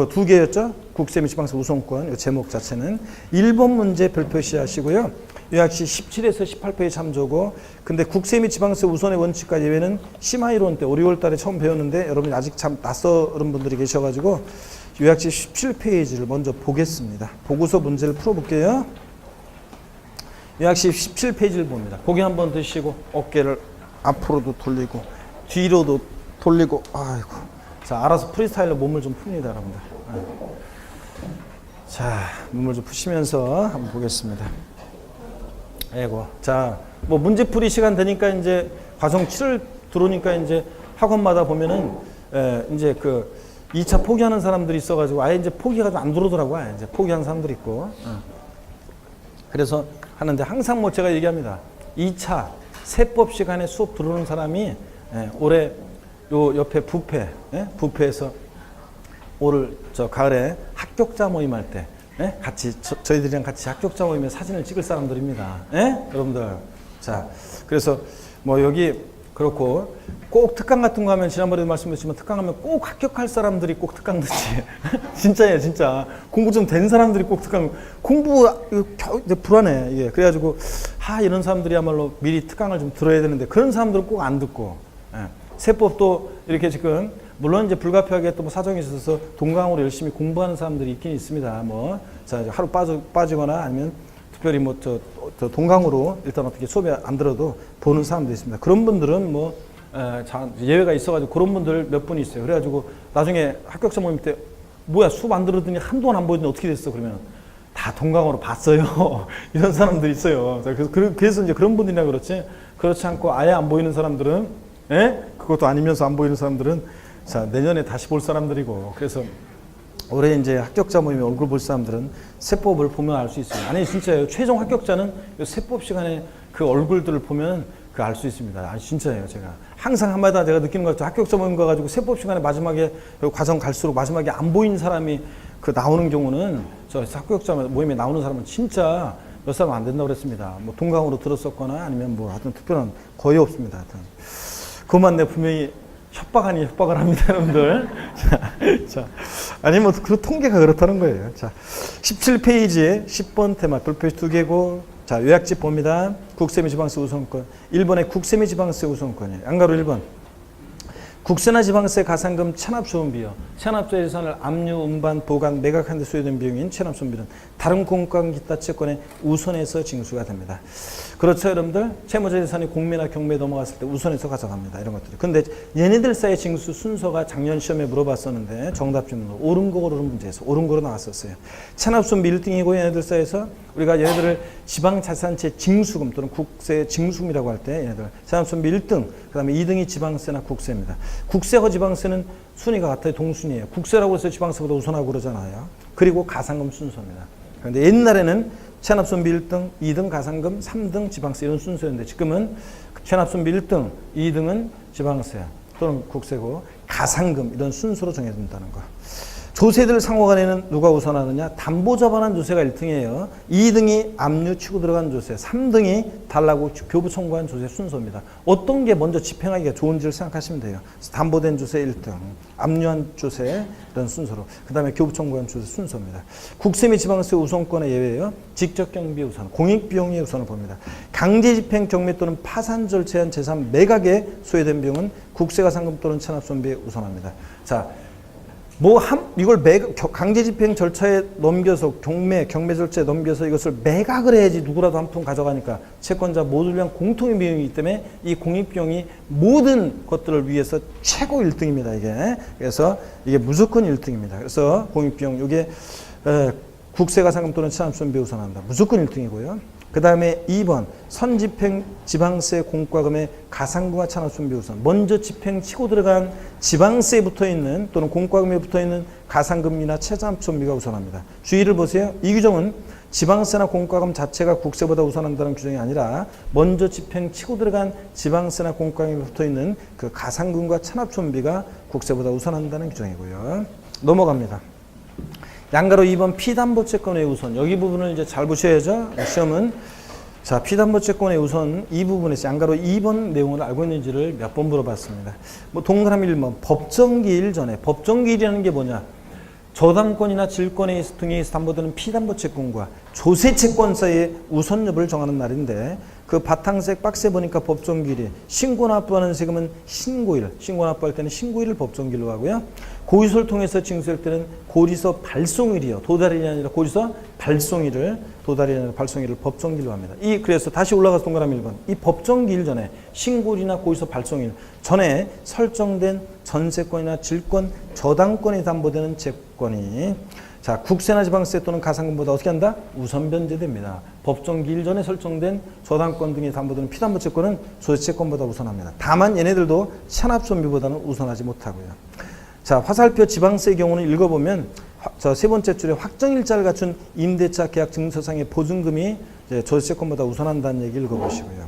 두 개였죠? 국세 및 지방세 우선권, 요 제목 자체는. 1번 문제 별표시 하시고요. 요약시 17에서 18페이지 참조고, 근데 국세 및 지방세 우선의 원칙과 예외는 심화이론 때 5, 6월 달에 처음 배웠는데, 여러분이 아직 참 낯설은 분들이 계셔가지고, 요약시 17페이지를 먼저 보겠습니다. 보고서 문제를 풀어볼게요. 요약시 17페이지를 봅니다. 고개 한번 드시고, 어깨를 앞으로도 돌리고, 뒤로도 돌리고, 아이고. 자, 알아서 프리스타일로 몸을 좀 풉니다, 여러분들. 자, 몸을 좀 푸시면서 한번 보겠습니다. 아이고. 자, 뭐 문제풀이 시간 되니까 이제 과정 7을 들어오니까 이제 학원마다 보면은, 이제 그 2차 포기하는 사람들이 있어가지고 아예 이제 포기가 안 들어오더라고요. 아예 이제 포기하는 사람들이 있고. 그래서 하는데 항상 뭐 제가 얘기합니다. 2차 세법 시간에 수업 들어오는 사람이 올해 요 옆에 부페에서 올 저 가을에 합격자 모임할 때 같이 저희들이랑 같이 합격자 모임에 사진을 찍을 사람들입니다. 여러분들. 자, 그래서 뭐 여기 그렇고 꼭 특강 같은 거 하면 지난번에도 말씀드렸지만 특강하면 꼭 합격할 사람들이 꼭 특강 듣지. 진짜예요, 진짜. 공부 좀 된 사람들이 꼭 특강. 공부 불안해. 예. 그래가지고 이런 사람들이야말로 미리 특강을 좀 들어야 되는데 그런 사람들은 꼭 안 듣고. 예. 세법도 이렇게 지금 물론 이제 불가피하게 또 뭐 사정이 있어서 동강으로 열심히 공부하는 사람들이 있긴 있습니다. 뭐 자 하루 빠지거나 아니면 특별히 뭐 저 동강으로 일단 어떻게 수업이 안 들어도 보는 사람도 있습니다. 그런 분들은 뭐 예외가 있어가지고 그런 분들 몇 분 있어요. 그래가지고 나중에 합격자 모임 때 뭐야 수업 안 들었더니 한동안 안 보였는데 어떻게 됐어? 그러면 다 동강으로 봤어요. 이런 사람들이 있어요. 그래서 이제 그런 분들이나 그렇지 않고 아예 안 보이는 사람들은 그것도 아니면서 안 보이는 사람들은 자 내년에 다시 볼 사람들이고 그래서 올해 이제 합격자 모임에 얼굴 볼 사람들은 세법을 보면 알 수 있어요. 아니 진짜예요. 최종 합격자는 세법 시간에 그 얼굴들을 보면 그 알 수 있습니다. 아니 진짜예요. 제가 항상 한마다 제가 느끼는 것 같아요. 합격자 모임 가가지고 세법 시간에 마지막에 과정 갈수록 마지막에 안 보이는 사람이 그 나오는 경우는 저 합격자 모임에 나오는 사람은 진짜 몇 사람 안 된다고 그랬습니다. 뭐 동강으로 들었었거나 아니면 뭐 하여튼 특별한 거의 없습니다. 하여튼 그것만 내 분명히 협박 아니 협박을 합니다, 여러분들. 자, 아니 뭐 그 통계가 그렇다는 거예요. 자, 17페이지에 10번 테마 별표시 2개고 자, 요약집 봅니다. 국세 및 지방세 우선권. 1번에 국세 및 지방세 우선권이에요. 양가로 1번. 국세나 지방세 가산금 체납소음 비용. 체납자 예산을 압류, 운반, 보관, 매각하는 데 소요된 비용인 체납소음비는 다른 공과금 기타 채권에 우선해서 징수가 됩니다. 그렇죠, 여러분들? 채무자 예산이 공매나 경매에 넘어갔을 때 우선해서 가져갑니다. 이런 것들이. 근데 얘네들 사이의 징수 순서가 작년 시험에 물어봤었는데 정답 질문으로 옳은 거 고르는 문제에서 옳은 거로 나왔었어요. 체납소음비 1등이고 얘네들 사이에서 우리가 얘네들을 지방자산세 징수금 또는 국세 징수금이라고 할 때 얘네들 체납소음비 1등, 그 다음에 2등이 지방세나 국세입니다. 국세와 지방세는 순위가 같아요. 동순위예요. 국세라고 해서 지방세보다 우선하고 그러잖아요. 그리고 가산금 순서입니다. 그런데 옛날에는 체납소음비 1등, 2등 가산금, 3등 지방세 이런 순서였는데 지금은 체납소음비 1등, 2등은 지방세 또는 국세고 가산금 이런 순서로 정해진다는 거. 조세들 상호간에는 누가 우선하느냐? 담보자 반환 조세가 1등이에요. 2등이 압류 치고 들어간 조세, 3등이 달라고 교부 청구한 조세 순서입니다. 어떤 게 먼저 집행하기가 좋은지를 생각하시면 돼요. 담보된 조세 1등, 압류한 조세 이런 순서로 그 다음에 교부 청구한 조세 순서입니다. 국세 및 지방세 우선권의 예외예요. 직접 경비 우선, 공익비용의 우선을 봅니다. 강제 집행 경매 또는 파산 절차한 재산 매각에 소요된 비용은 국세가산금 또는 체납소음비에 우선합니다. 자. 이걸 강제 집행 절차에 넘겨서 경매 절차에 넘겨서 이것을 매각을 해야지 누구라도 한 푼 가져가니까 채권자 모두를 위한 공통의 비용이기 때문에 이 공익비용이 모든 것들을 위해서 최고 1등입니다, 이게. 그래서 이게 무조건 1등입니다. 그래서 공익비용, 이게 국세가산금 또는 체납소음비 우선한다. 무조건 1등이고요. 그 다음에 2번 선집행 지방세 공과금의 가산금과 체납소음비 우선. 먼저 집행 치고 들어간 지방세에 붙어있는 또는 공과금에 붙어있는 가산금이나 체납소음비가 우선합니다. 주의를 보세요. 이 규정은 지방세나 공과금 자체가 국세보다 우선한다는 규정이 아니라 먼저 집행 치고 들어간 지방세나 공과금에 붙어있는 그 가산금과 체납소음비가 국세보다 우선한다는 규정이고요. 넘어갑니다. 양가로 2번 피담보채권의 우선. 여기 부분을 이제 잘 보셔야죠. 시험은. 자, 피담보채권의 우선 이 부분에서 양가로 2번 내용을 알고 있는지를 몇 번 물어봤습니다. 뭐 동그라미 1번 법정기일 전에. 법정기일이라는 게 뭐냐? 저당권이나 질권에 등에 담보되는 피담보채권과 조세채권 사이의 우선 여부를 정하는 날인데 그 바탕색 박스에 보니까 법정기일이 신고 납부하는 세금은 신고일, 신고 납부할 때는 신고일을 법정기일로 하고요. 고지서를 통해서 징수할 때는 고지서 발송일이요. 도달일이 아니라 고지서 발송일을 도달일이 아니라 발송일을 법정기일로 합니다. 그래서 다시 올라가서 동그라미 1번. 이 법정기일 전에 신고일이나 고지서 발송일 전에 설정된 전세권이나 질권, 저당권에 담보되는 채권이 자, 국세나 지방세 또는 가산금보다 어떻게 한다? 우선 변제됩니다. 법정기일 전에 설정된 저당권 등에 담보되는 피담보채권은 조세채권보다 우선합니다. 다만 얘네들도 체납소음비보다는 우선하지 못하고요. 자, 화살표 지방세의 경우는 읽어보면 세 번째 줄에 확정일자를 갖춘 임대차 계약 증서상의 보증금이 조세채권보다 우선한다는 얘기 읽어보시고요.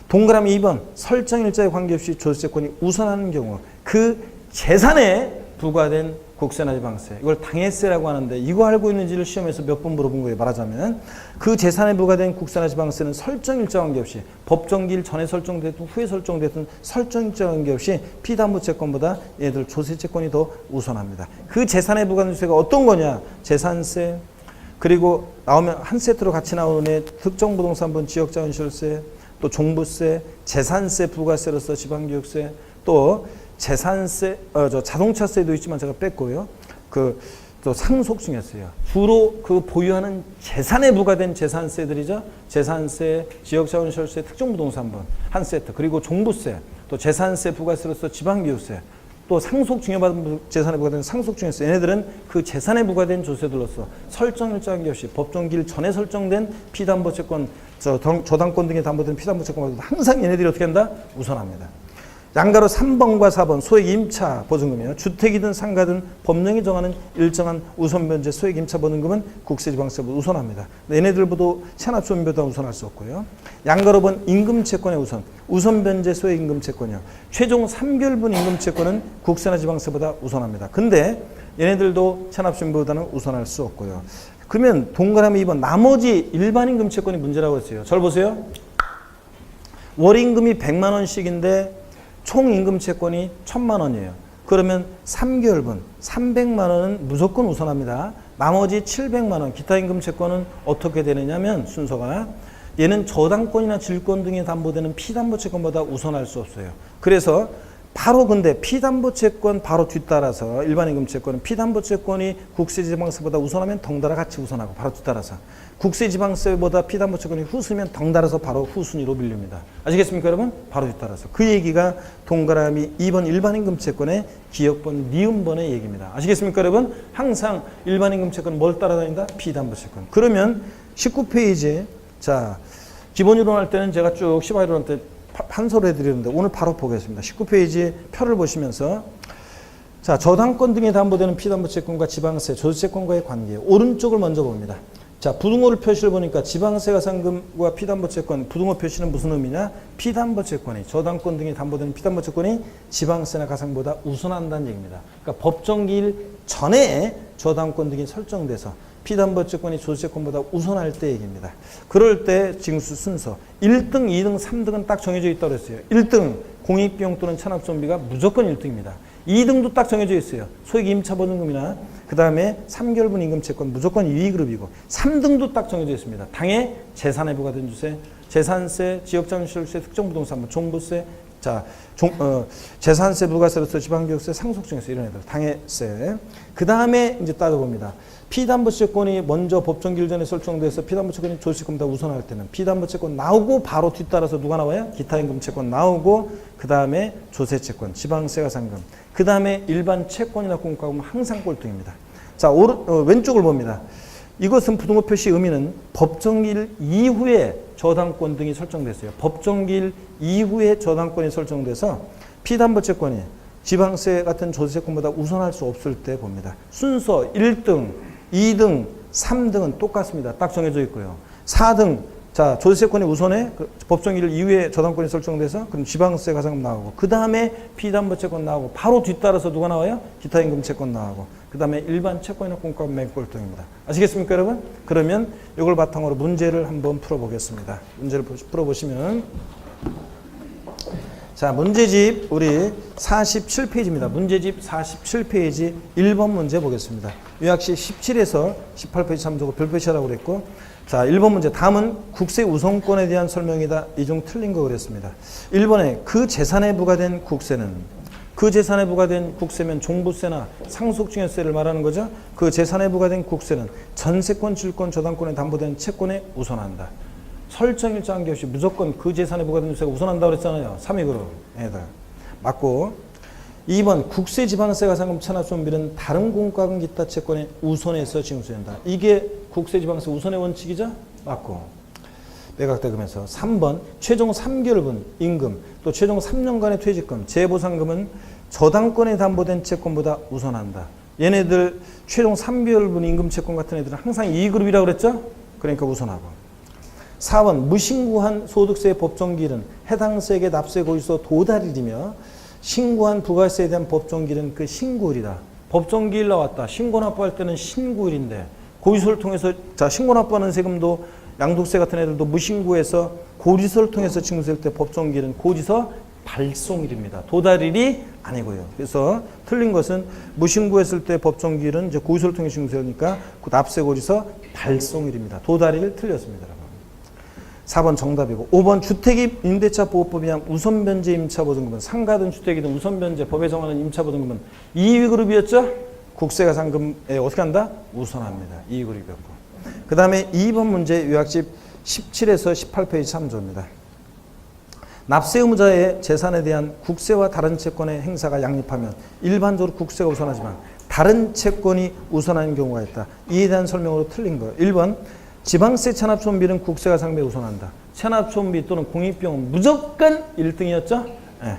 동그라미 2번 설정일자에 관계없이 조세채권이 우선하는 경우 그 재산에 부과된 국세나 지방세. 이걸 당해세라고 하는데 이거 알고 있는지를 시험에서 몇 번 물어본 거예요. 말하자면 그 재산에 부과된 국세나 지방세는 설정일자 관계없이 법정기일 전에 설정됐든 후에 설정됐든 설정일자 관계없이 피담보채권보다 얘들 조세채권이 더 우선합니다. 그 재산에 부과된 세가 어떤 거냐? 재산세, 그리고 나오면 한 세트로 같이 나오는 애 특정부동산분 지역자원시설세, 또 종부세, 재산세, 부가세로서 지방교육세, 또 재산세, 자동차세도 있지만 제가 뺐고요. 또 상속증여세요. 주로 그 보유하는 재산에 부과된 재산세들이죠. 재산세, 지역자원시설세, 특정부동산분 한 세트, 그리고 종부세, 또 재산세, 부가세로서 지방교육세, 또 상속증여받은 재산에 부과된 상속증여세. 얘네들은 그 재산에 부과된 조세들로서 설정일자 관계없이 법정기일 전에 설정된 피담보채권, 저당권 등에 담보된 피담보채권보다 항상 얘네들이 어떻게 한다? 우선합니다. 양가로 3번과 4번 소액 임차 보증금이요. 주택이든 상가든 법령이 정하는 일정한 우선 변제 소액 임차 보증금은 국세지방세보다 우선합니다. 얘네들보다 체납조민보다 우선할 수 없고요. 양가로 본 임금채권의 우선 변제 소액 임금채권이요. 최종 3개월분 임금채권은 국세나 지방세보다 우선합니다. 근데 얘네들도 체납조민보다는 우선할 수 없고요. 그러면 동그라미 2번 나머지 일반 임금채권이 문제라고 했어요. 잘 보세요. 월임금이 100만 원씩인데 총 임금 채권이 1000만 원이에요. 그러면 3개월분 300만 원은 무조건 우선합니다. 나머지 700만 원 기타 임금 채권은 어떻게 되느냐면 순서가 얘는 저당권이나 질권 등에 담보되는 피담보 채권보다 우선할 수 없어요. 그래서 바로 근데 피담보 채권 바로 뒤따라서 일반 임금 채권은 피담보 채권이 국세지방세보다 우선하면 덩달아 같이 우선하고 바로 뒤따라서 국세지방세보다 피담보 채권이 후순위면 덩달아서 바로 후순위로 밀립니다. 아시겠습니까 여러분? 바로 뒤따라서. 그 얘기가 동그라미 2번 일반 임금 채권의 기억번 니은번의 얘기입니다. 아시겠습니까 여러분? 항상 일반 임금 채권은 뭘 따라다닌다? 피담보 채권. 그러면 19페이지 자 기본 이론할 때는 제가 쭉 시바 이론할 때 판서를 해드리는데 오늘 바로 보겠습니다. 19페이지 표를 보시면서 자 저당권 등에 담보되는 피담보채권과 지방세, 조세채권과의 관계 오른쪽을 먼저 봅니다. 자 부등호를 표시를 보니까 지방세가상금과 피담보채권 부등호 표시는 무슨 의미냐? 피담보채권이 저당권 등에 담보되는 피담보채권이 지방세나 가상보다 우선한다는 얘기입니다. 그러니까 법정기일 전에 저당권 등이 설정돼서 피담보채권이 조세채권보다 우선할 때 얘기입니다. 그럴 때 징수 순서 1등, 2등, 3등은 딱 정해져 있다고 했어요. 1등 공익비용 또는 체납존비가 무조건 1등입니다. 2등도 딱 정해져 있어요. 소액 임차보증금이나 그 다음에 3개월분 임금채권 무조건 2위그룹이고 3등도 딱 정해져 있습니다. 당해 재산에 부과된 주세, 재산세, 지역자원시설세, 특정부동산분, 종부세, 재산세, 부가세로서 지방교육세, 상속증여세 이런 애들 당해세. 그 다음에 이제 따져봅니다. 피담보채권이 먼저 법정기일 전에 설정돼서 피담보채권이 조세채권보다 우선할 때는 피담보채권 나오고 바로 뒤따라서 누가 나와요? 기타임금채권 나오고 그 다음에 조세채권, 지방세가상금, 그 다음에 일반 채권이나 공과금은 항상 꼴등입니다. 자 왼쪽을 봅니다. 이것은 부등호 표시 의미는 법정기일 이후에 저당권 등이 설정됐어요. 법정기일 이후에 저당권이 설정돼서 피담보채권이 지방세 같은 조세채권보다 우선할 수 없을 때 봅니다. 순서 1등, 2등, 3등은 똑같습니다. 딱 정해져 있고요. 4등, 자 조세채권이 우선해 법정기일 이후에 저당권이 설정돼서 그럼 지방세 가상금 나오고 그 다음에 피담보채권 나오고 바로 뒤따라서 누가 나와요? 기타임금채권 나오고 그 다음에 일반 채권이나 공과금 맨 꼴등입니다. 아시겠습니까 여러분? 그러면 이걸 바탕으로 문제를 한번 풀어보겠습니다. 문제를 풀어보시면 자 문제집 우리 47페이지입니다. 문제집 47페이지 1번 문제 보겠습니다. 요약시 17에서 18페이지 참조고 별표시라고 그랬고 자 1번 문제 다음은 국세 우선권에 대한 설명이다. 이 중 틀린 거 그랬습니다. 1번에 그 재산에 부과된 국세는 그 재산에 부과된 국세면 종부세나 상속증여세를 말하는 거죠. 그 재산에 부과된 국세는 전세권, 질권, 저당권에 담보된 채권에 우선한다. 설정일자 관계없이 무조건 그 재산에 부과된 세가 우선한다고 그랬잖아요. 3위그룹 애들. 맞고 2번 국세 지방세가 상금 체납존비는 다른 공과금 기타 채권에 우선해서 징수된다. 이게 국세 지방세 우선의 원칙이죠? 맞고 매각대금에서 3번 최종 3개월분 임금 또 최종 3년간의 퇴직금 재보상금은 저당권에 담보된 채권보다 우선한다. 얘네들 최종 3개월분 임금 채권 같은 애들은 항상 2그룹이라고 그랬죠? 그러니까 우선하고 4번 무신고한 소득세 법정기일은 해당 세액의 납세 고지서 도달일이며 신고한 부가세에 대한 법정기일은 그 신고일이다. 법정기일 나왔다. 신고납부할 때는 신고일인데 고지서를 통해서 자 신고납부하는 세금도 양도세 같은 애들도 무신고해서 고지서를 통해서 징수할 때 법정기일은 고지서 발송일입니다. 도달일이 아니고요. 그래서 틀린 것은 무신고했을 때 법정기일은 이제 고지서를 통해 징수하니까 그 납세고지서 발송일입니다. 도달일 틀렸습니다. 4번 정답이고 5번 주택임대차보호법에 의한 우선변제 임차보증금은 상가든 주택이든 우선변제 법에 정하는 임차보증금은 2위 그룹이었죠? 국세가 상금에 어떻게 한다? 우선합니다. 2위 그룹이었고 그 다음에 2번 문제 요약집 17에서 18페이지 참조입니다. 납세 의무자의 재산에 대한 국세와 다른 채권의 행사가 양립하면 일반적으로 국세가 우선하지만 다른 채권이 우선하는 경우가 있다. 이에 대한 설명으로 틀린 거예요. 1번 지방세 체납손비는 국세가 상배에 우선한다. 체납손비 또는 공익비용은 무조건 1등이었죠? 네.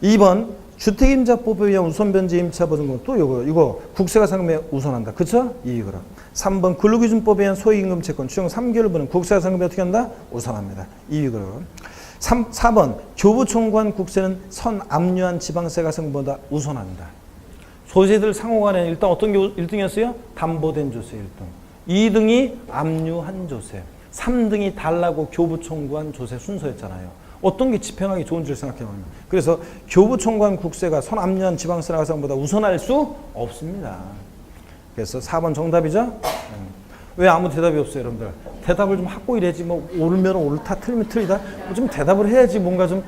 2번 주택임차법에 의한 우선변제 임차보증금은 또 이거 국세가 상배에 우선한다. 그쵸? 이익으로. 3번 근로기준법에 의한 소액임금 채권 추정 3개월분은 국세가 상배에 어떻게 한다? 우선합니다. 이익으로. 4번 교부총관 국세는 선 압류한 지방세가 상보다 우선한다. 조세들 상호간에 일단 어떤 게 1등이었어요? 담보된 조세 1등. 2등이 압류한 조세. 3등이 달라고 교부총관 조세 순서였잖아요. 어떤 게 집행하기 좋은 줄 생각해보면. 그래서 교부총관 국세가 선 압류한 지방세 나가상보다 우선할 수 없습니다. 그래서 4번 정답이죠? 왜 아무 대답이 없어요, 여러분들? 대답을 좀 하고 이래야지. 뭐 옳으면 옳다, 틀리면 틀리다. 좀 대답을 해야지 뭔가 좀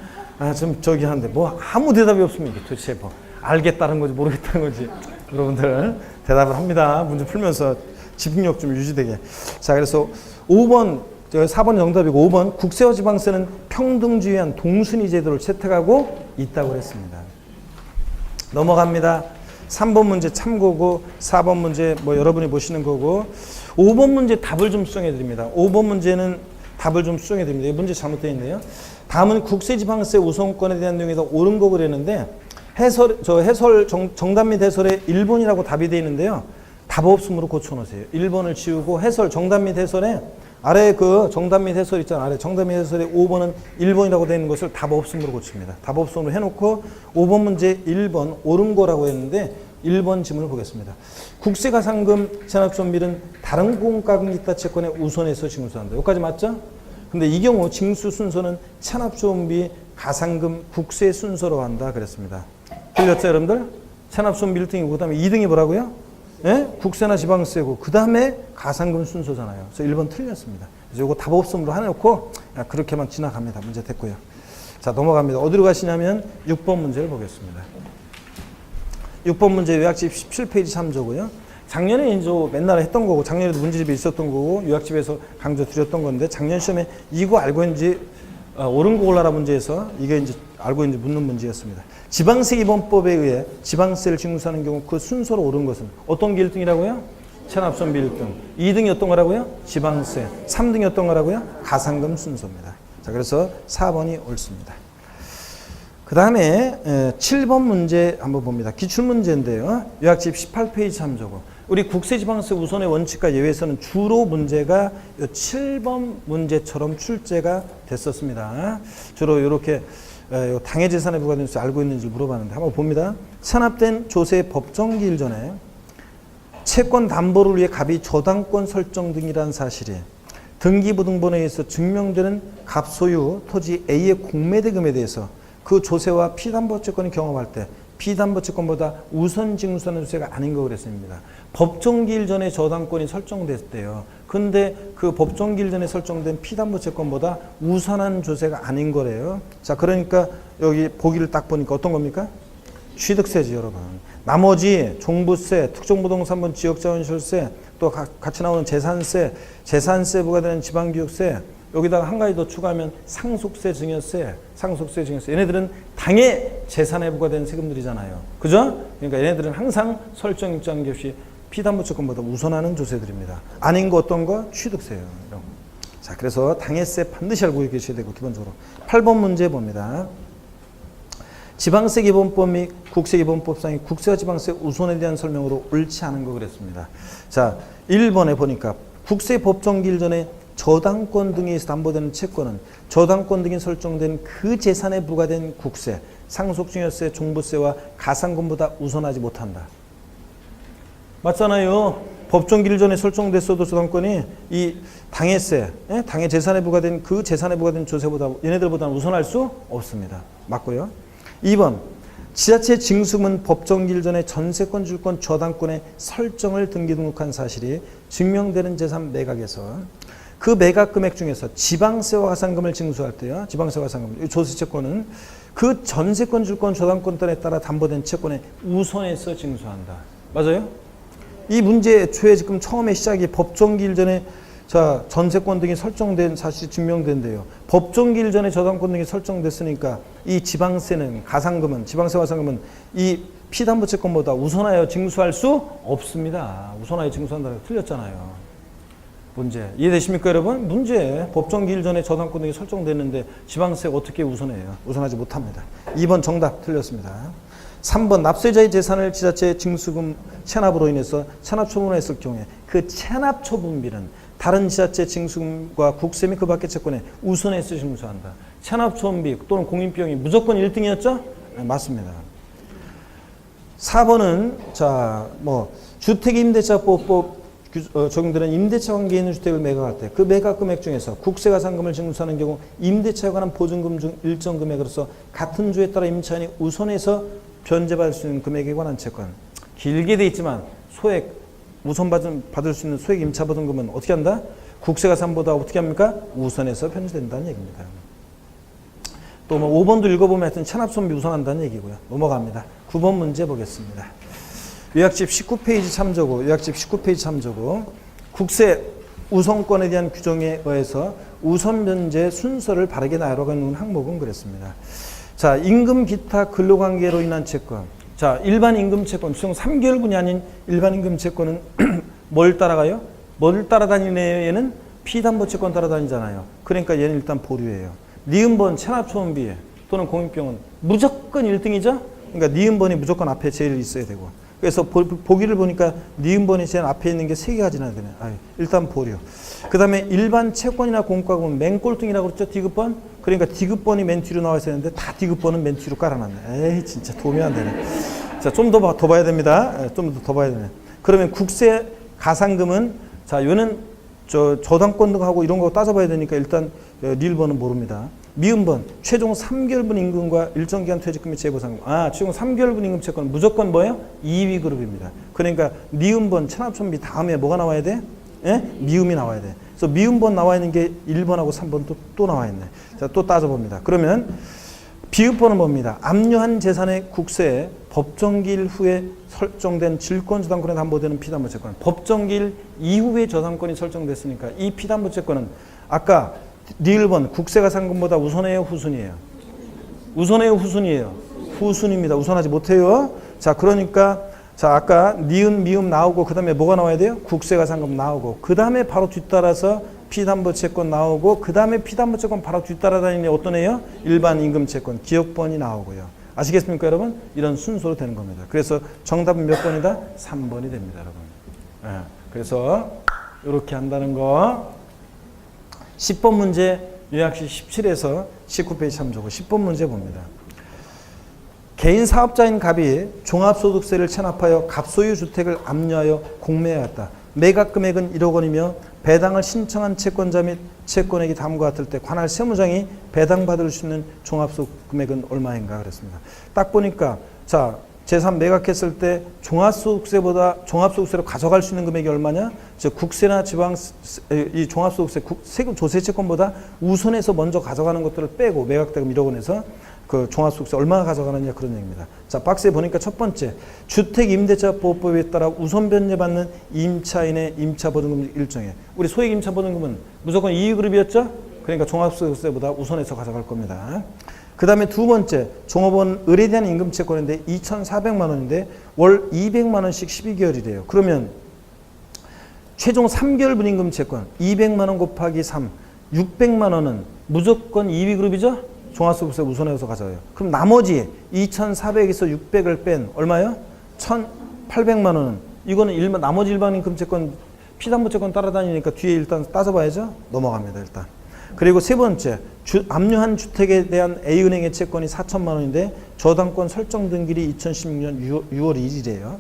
저기 하는데 뭐 아무 대답이 없으면 이게 도대체 뭐 알겠다는 거지 모르겠다는 거지. 여러분들 대답을 합니다. 문제 풀면서 집중력 좀 유지되게. 자, 그래서 5번 4번 정답이고 5번 국세와 지방세는 평등주의에 한 동순위 제도를 채택하고 있다고 했습니다. 넘어갑니다. 3번 문제 참고고 4번 문제 뭐 여러분이 보시는 거고 5번 문제 답을 좀 수정해 드립니다. 5번 문제는 답을 좀 수정해 드립니다. 이 문제 잘못되어 있네요. 다음은 국세지방세 우선권에 대한 내용이 더 옳은 거 그랬는데 정답 및 해설에 1번이라고 답이 되어 있는데요. 답 없음으로 고쳐놓으세요. 1번을 지우고 해설 정답 및 해설에 아래 그 정답 및 해설 있잖아요. 아래 정답 및 해설에 5번은 1번이라고 되어 있는 것을 답 없음으로 고칩니다. 답 없음으로 해놓고 5번 문제 1번 옳은 거라고 했는데 1번 지문을 보겠습니다. 국세가 상금 체납손비는 다른 공과금 기타 채권에 우선해서 징수한다. 여기까지 맞죠? 근데 이 경우 징수 순서는 체납손비, 가상금, 국세 순서로 한다 그랬습니다. 들렸죠 여러분들? 체납손비 1등이고 그 다음에 2등이 뭐라고요? 예? 국세나 지방세고 그 다음에 가상금 순서잖아요. 그래서 1번 틀렸습니다. 그래서 이거 답 없음으로 해놓고 그렇게만 지나갑니다. 문제 됐고요. 자 넘어갑니다. 어디로 가시냐면 6번 문제를 보겠습니다. 6번 문제 요약집 17페이지 참조고요. 작년에 이제 맨날 했던 거고 작년에도 문제집에 있었던 거고 요약집에서 강조 드렸던 건데 작년 시험에 이거 알고 있는지 옳은 거 골라라 문제에서 이게 이제 알고 있는지 묻는 문제였습니다. 지방세 기본법에 의해 지방세를 징수하는 경우 그 순서로 옳은 것은 어떤 게 1등이라고요? 체납손비 1등. 2등이 어떤 거라고요? 지방세. 3등이 어떤 거라고요? 가상금 순서입니다. 자, 그래서 4번이 옳습니다. 그 다음에 7번 문제 한번 봅니다. 기출문제인데요. 요약집 18페이지 참조고 우리 국세지방세 우선의 원칙과 예외에서는 주로 문제가 7번 문제처럼 출제가 됐었습니다. 주로 이렇게 당해 재산에 부과되는 알고 있는지 물어봤는데 한번 봅니다. 체납된 조세 법정기일 전에 채권 담보를 위해 갑이 저당권 설정 등이라는 사실이 등기부등본에 의해서 증명되는 갑 소유 토지 A의 공매대금에 대해서 그 조세와 피담보채권이 경험할 때 피담보채권보다 우선 징수하는 조세가 아닌 거 그랬습니다. 법정기일 전에 저당권이 설정됐대요. 근데 그 법정기일 전에 설정된 피담보채권보다 우선한 조세가 아닌 거래요. 자, 그러니까 여기 보기를 딱 보니까 어떤 겁니까? 취득세지 여러분. 나머지 종부세, 특정부동산분 지역자원시설세, 또 같이 나오는 재산세 부과되는 지방교육세, 여기다가 한 가지 더 추가하면 상속세, 증여세, 얘네들은 당의 재산에 부과되는 세금들이잖아요. 그죠? 그러니까 얘네들은 항상 설정 입장 없이 피담보채권보다 우선하는 조세들입니다. 아닌 거 어떤 거? 취득세요. 이런 거. 자, 그래서 당해세 반드시 알고 계셔야 되고 기본적으로. 8번 문제 봅니다. 지방세 기본법 및 국세 기본법상의 국세와 지방세 우선에 대한 설명으로 옳지 않은 거 그랬습니다. 자, 1번에 보니까 국세 법정기일 전에 저당권 등에 의해서 담보되는 채권은 저당권 등이 설정된 그 재산에 부과된 국세, 상속증여세, 종부세와 가상금보다 우선하지 못한다. 맞잖아요. 법정기일 전에 설정됐어도 저당권이 이 당해세, 당해 재산에 부과된 그 재산에 부과된 조세보다 얘네들보다는 우선할 수 없습니다. 맞고요. 2번 지자체 징수금은 법정기일 전에 전세권, 주권, 저당권의 설정을 등기 등록한 사실이 증명되는 재산 매각에서 그 매각 금액 중에서 지방세와 가산금을 징수할 때요. 지방세와 가산금, 조세채권은 그 전세권, 주권, 저당권에 따라 담보된 채권에 우선해서 징수한다. 맞아요? 이 문제 애초에 지금 처음에 시작이 법정기일 전에 자 전세권 등이 설정된 사실이 증명된대요. 법정기일 전에 저당권 등이 설정됐으니까 이 지방세는 가산금은 지방세 가산금은 이 피담보채권보다 우선하여 징수할 수 없습니다. 우선하여 징수한다고 틀렸잖아요. 문제 이해되십니까 여러분? 문제 법정기일 전에 저당권 등이 설정됐는데 지방세가 어떻게 우선해요? 우선하지 못합니다. 2번 정답 틀렸습니다. 3번 납세자의 재산을 지자체 징수금 체납으로 인해서 체납처분을 했을 경우에 그 체납처분비는 다른 지자체 징수금과 국세 및 그 밖의 채권에 우선해서 징수한다. 체납처분비 또는 공인비용이 무조건 1등이었죠? 네, 맞습니다. 4번은 주택임대차보호법 적용되는 임대차 관계에 있는 주택을 매각할 때 그 매각 금액 중에서 국세가 상금을 징수하는 경우 임대차에 관한 보증금 중 일정 금액으로서 같은 주에 따라 임차인이 우선해서 변제받을 수 있는 금액에 관한 채권. 길게 돼 있지만 소액 우선 받을 수 있는 소액 임차 보증금은 어떻게 한다? 국세가 상보다 어떻게 합니까? 우선해서 변제된다는 얘기입니다. 또 5번도 읽어보면 하여튼 체납손비 우선한다는 얘기고요. 넘어갑니다. 9번 문제 보겠습니다. 요약집 19페이지 참조고, 국세 우선권에 대한 규정에 의해서 우선 변제 순서를 바르게 나열하는 항목은 그랬습니다. 자, 임금 기타 근로관계로 인한 채권. 자, 일반 임금 채권, 추정 3개월분이 아닌 일반 임금 채권은 뭘 따라가요? 뭘 따라다니는 얘는 피담보 채권 따라다니잖아요. 그러니까 얘는 일단 보류예요. 니은번 체납초원비 또는 공인비용은 무조건 1등이죠? 그러니까 니은번이 무조건 앞에 제일 있어야 되고. 그래서 보기를 보니까 니은번이 제일 앞에 있는 게 3개가 지나야 되네. 일단 보류. 그 다음에 일반 채권이나 공과금은 맨 꼴등이라고 그랬죠? 디귿번? 그러니까 디귿번이 맨 뒤로 나와 있어야 되는데 다 디귿번은 맨 뒤로 깔아놨네. 에이 진짜 도움이 안 되네. 자, 좀 더 봐야 됩니다. 좀 더 봐야 되네. 그러면 국세 가산금은 자, 요는 저당권 등하고 이런 거 따져봐야 되니까 일단 니을번은 모릅니다. 미음번 최종 3개월분 임금과 일정 기간 퇴직금 및 재보상금. 최종 3개월분 임금 채권은 무조건 뭐예요? 2위 그룹입니다. 그러니까 미음번 체납촌비 다음에 뭐가 나와야 돼? 미음이 나와야 돼. 그래서 미음번 나와 있는 게 1번하고 3번 또 나와 있네. 자, 또 따져봅니다. 그러면 비읍번은 뭡니다? 압류한 재산의 국세에 법정기일 후에 설정된 질권 저당권에 담보되는 피담보채권. 법정기일 이후에 저당권이 설정됐으니까 이 피담보채권은 아까 니을번 국세가 상금보다 우선해요, 후순이에요? 우선해요, 후순이에요? 후순입니다. 우선하지 못해요. 자, 그러니까 자, 아까 니은, 미음 나오고 그 다음에 뭐가 나와야 돼요? 국세가 상금 나오고 그 다음에 바로 뒤따라서 피담보채권 나오고 그 다음에 피담보채권 바로 뒤따라다니는 어떤 애요? 일반 임금채권, 기억번이 나오고요. 아시겠습니까, 여러분? 이런 순서로 되는 겁니다. 그래서 정답은 몇 번이다? 3번이 됩니다, 여러분. 그래서 이렇게 한다는 거. 10번 문제 요약시 17에서 19페이지 참조고 10번 문제 봅니다. 개인 사업자인 갑이 종합소득세를 체납하여 갑소유 주택을 압류하여 공매하였다. 매각 금액은 1억 원이며 배당을 신청한 채권자 및 채권액이 다음과 같을 때 관할 세무장이 배당받을 수 있는 종합소득 금액은 얼마인가 그랬습니다. 딱 보니까 자, 재산 매각했을 때 종합소득세로 가져갈 수 있는 금액이 얼마냐? 즉 국세나 이 종합소득세 세금 조세채권보다 우선해서 먼저 가져가는 것들을 빼고 매각대금 1억 원에서 그 종합소득세 얼마나 가져가느냐 그런 얘기입니다. 자, 박스에 보니까 첫 번째 주택임대차보호법에 따라 우선 변제받는 임차인의 임차보증금 일정에 우리 소액 임차보증금은 무조건 2위 그룹이었죠? 그러니까 종합소득세보다 우선해서 가져갈 겁니다. 그 다음에 두 번째 종업원 을에 대한 임금채권인데 2,400만 원인데 월 200만 원씩 12개월이래요. 그러면 최종 3개월분 임금채권 200만 원 곱하기 3, 600만 원은 무조건 2위 그룹이죠? 종합소득세 우선해서 가져요. 그럼 나머지 2,400에서 600을 뺀 얼마요? 1,800만 원은 이거는 나머지 일반 임금채권 피담보채권 따라다니니까 뒤에 일단 따져봐야죠. 넘어갑니다. 일단. 그리고 세 번째 압류한 주택에 대한 A은행의 채권이 4천만 원인데 저당권 설정 등기일이 2016년 6월 1일이에요.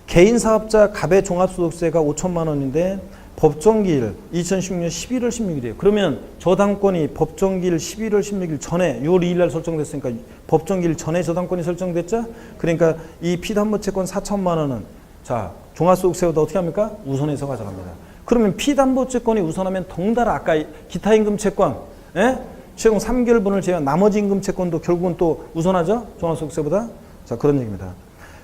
개인 사업자 가배 종합소득세가 5천만 원인데 법정기일 2016년 11월 16일이에요. 그러면 저당권이 법정기일 11월 16일 전에 6월 2일 날 설정됐으니까 법정기일 전에 저당권이 설정됐죠? 그러니까 이 피담보채권 4천만 원은 자, 종합소득세보다 어떻게 합니까? 우선해서 가져갑니다. 그러면 피담보채권이 우선하면 덩달아 아까 기타 임금 채권, 예? 최종 3개월분을 제외한 나머지 임금 채권도 결국은 또 우선하죠? 종합소득세보다. 자, 그런 얘기입니다.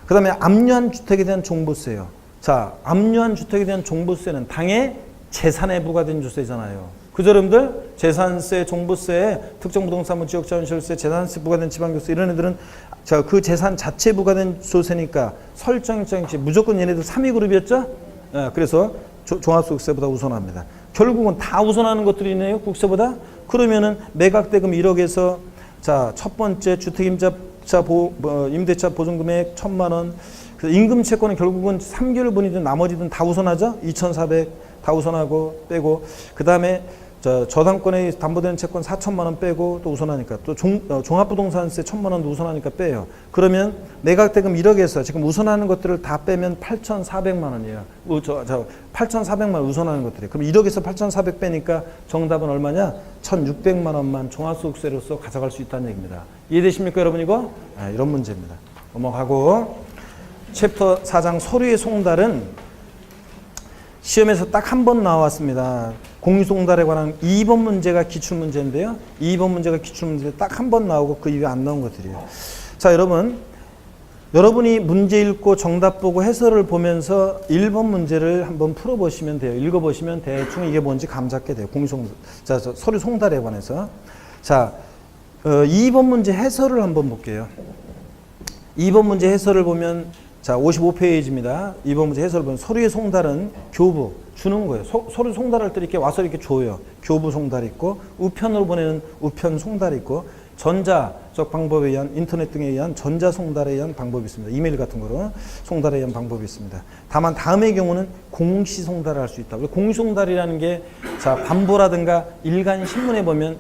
그 다음에 압류한 주택에 대한 종부세요. 자, 압류한 주택에 대한 종부세는 당의 재산에 부과된 주세잖아요. 그죠, 여러분들? 재산세, 종부세, 특정부동산물 지역자원시설세, 재산세 부과된 지방교세 이런 애들은 자, 그 재산 자체에 부과된 조세니까 설정일정 무조건 얘네들 3위 그룹이었죠? 예, 그래서 종합소득세보다 우선합니다. 결국은 다 우선하는 것들이 있네요, 국세보다. 그러면은 매각대금 1억에서 자, 첫 번째 주택임대차 보증금액 1,000만 원. 임금 채권은 결국은 3개월분이든 나머지든 다 우선하죠. 2,400 다 우선하고 빼고 그 다음에 저당권에 담보되는 채권 4천만 원 빼고 또 우선하니까 또 종합부동산세 1,000만 원도 우선하니까 빼요. 그러면 매각대금 1억에서 지금 우선하는 것들을 다 빼면 8,400만 원이에요. 8,400만 원 우선하는 것들이. 그럼 1억에서 8,400 빼니까 정답은 얼마냐? 1,600만 원만 종합소득세로서 가져갈 수 있다는 얘기입니다. 이해되십니까, 여러분 이거? 아, 이런 문제입니다. 넘어가고 챕터 4장 서류의 송달은 시험에서 딱 한 번 나왔습니다. 공유송달에 관한 2번 문제가 기출문제인데요. 2번 문제가 기출문제 딱 한 번 나오고 그 이후에 안 나온 것들이에요. 자, 여러분이 문제 읽고 정답 보고 해설을 보면서 1번 문제를 한번 풀어보시면 돼요. 읽어보시면 대충 이게 뭔지 감 잡게 돼요. 자, 서류 송달에 관해서. 자, 2번 문제 해설을 한번 볼게요. 2번 문제 해설을 보면 자, 55페이지입니다. 2번 문제 해설을 보면 서류의 송달은 교부 주는 거예요. 서류 송달할 때 이렇게 와서 이렇게 줘요. 교부 송달이 있고 우편으로 보내는 우편 송달이 있고 전자적 방법에 의한 인터넷 등에 의한 전자 송달에 의한 방법이 있습니다. 이메일 같은 거로 송달에 의한 방법이 있습니다. 다만 다음의 경우는 공시 송달을 할 수 있다. 공시 송달이라는 게 자, 반보라든가 일간 신문에 보면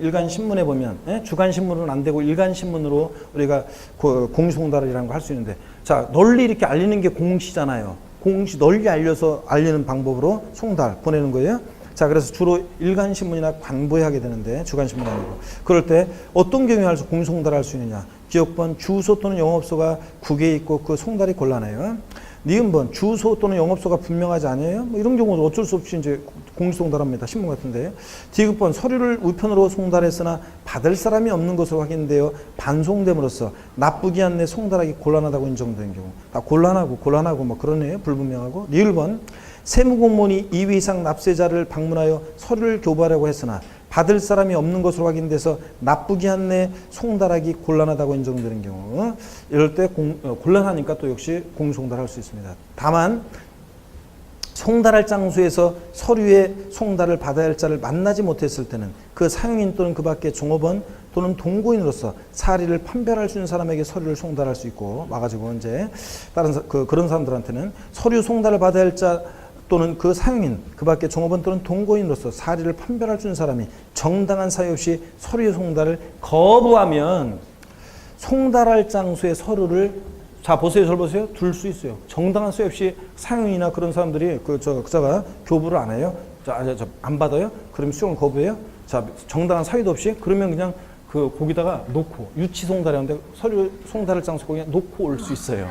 예? 주간 신문은 안 되고 일간 신문으로 우리가 공시 송달이라는 거 할 수 있는데 자, 널리 이렇게 알리는 게 공시잖아요. 공시 널리 알려서 알리는 방법으로 송달 보내는 거예요. 자, 그래서 주로 일간신문이나 관보에 하게 되는데 주간신문 아니고 그럴 때 어떤 경우에 할수 공송달을 할 수 있느냐. 기업번, 주소 또는 영업소가 국에 있고 그 송달이 곤란해요. 니은번, 주소 또는 영업소가 분명하지 않아요. 뭐 이런 경우는 어쩔 수 없이 이제 공송달합니다. 신문 같은데. 디귿번, 서류를 우편으로 송달했으나 받을 사람이 없는 것으로 확인되어 반송됨으로써 나쁘기 않네 송달하기 곤란하다고 인정된 경우. 다 곤란하고 뭐 그러네요. 불분명하고. 리을번, 세무공무원이 2회 이상 납세자를 방문하여 서류를 교부하려고 했으나 받을 사람이 없는 것으로 확인돼서 나쁘기 않네 송달하기 곤란하다고 인정되는 경우 이럴 때 곤란하니까 또 역시 공송달할 수 있습니다. 다만 송달할 장소에서 서류의 송달을 받아야 할 자를 만나지 못했을 때는 그 사용인 또는 그 밖의 종업원 또는 동고인으로서 사리를 판별할 수 있는 사람에게 서류를 송달할 수 있고 와가지고 이제 다른 그런 사람들한테는 서류 송달을 받아야 할 자 또는 그 사용인, 그 밖에 종업원 또는 동거인으로서 사리를 판별할 수 있는 사람이 정당한 사유 없이 서류의 송달을 거부하면 송달할 장소에 서류를 자 보세요, 절 보세요. 둘 수 있어요. 정당한 사유 없이 사용인이나 그런 사람들이 그자가 교부를 안 해요. 안 받아요. 그러면 수용을 거부해요. 자, 정당한 사유도 없이 그러면 그냥 거기다가 놓고 유치 송달하는데 서류 송달할 장소 거기 놓고 올 수 있어요.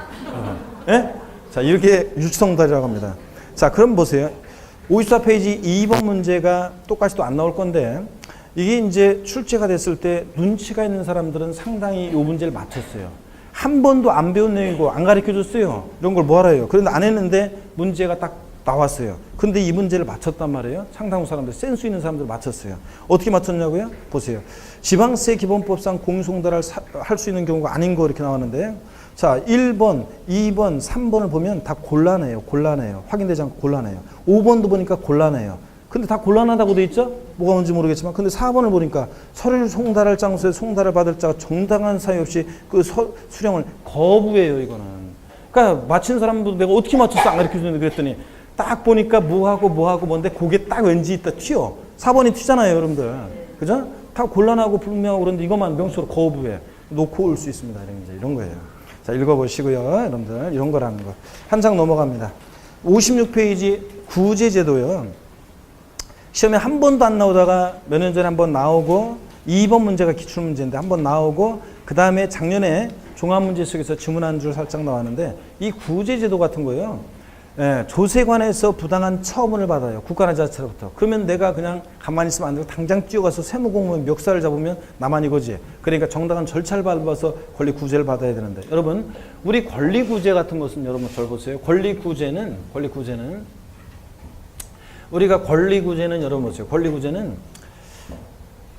예? 자, 이렇게 유치 송달이라고 합니다. 자, 그럼 보세요. 54페이지 2번 문제가 똑같이 또 안 나올 건데 이게 이제 출제가 됐을 때 눈치가 있는 사람들은 상당히 이 문제를 맞췄어요. 한 번도 안 배운 내용이고 안 가르쳐줬어요. 이런 걸 뭐하라 해요. 그런데 안 했는데 문제가 딱 나왔어요. 근데 이 문제를 맞췄단 말이에요. 상당 사람들, 센스 있는 사람들 맞췄어요. 어떻게 맞췄냐고요? 보세요. 지방세 기본법상 공유송달을 할 수 있는 경우가 아닌 거 이렇게 나왔는데 자, 1번, 2번, 3번을 보면 다 곤란해요. 확인되지 않고 곤란해요. 5번도 보니까 곤란해요. 근데 다 곤란하다고 돼 있죠? 뭐가 뭔지 모르겠지만. 근데 4번을 보니까 서류를 송달할 장소에 송달을 받을 자가 정당한 사유 없이 그 수령을 거부해요, 이거는. 그러니까 맞힌 사람도 내가 어떻게 맞췄어? 안 가르쳐 주는데 그랬더니 딱 보니까 뭐하고 뭔데 그게 딱 왠지 있다 튀어. 4번이 튀잖아요, 여러분들. 그죠? 다 곤란하고 불분명하고 그런데 이것만 명수로 거부해. 놓고 올 수 있습니다. 이런 거예요. 자, 읽어보시고요. 여러분들 이런 거라는 거. 한 장 넘어갑니다. 56페이지 구제제도요. 시험에 한 번도 안 나오다가 몇 년 전에 한 번 나오고 2번 문제가 기출문제인데 한 번 나오고 그 다음에 작년에 종합문제 속에서 지문 한 줄 살짝 나왔는데 이 구제제도 같은 거예요. 예, 조세관에서 부당한 처분을 받아요. 국가나 지자체로부터. 그러면 내가 그냥 가만히 있으면 안 되고 당장 뛰어가서 세무공무원 멱살을 잡으면 나만 이거지. 그러니까 정당한 절차를 밟아서 권리구제를 받아야 되는데 여러분 우리 권리구제 같은 것은 여러분 잘 보세요. 권리구제는 우리가 권리구제는 여러분 보세요. 권리구제는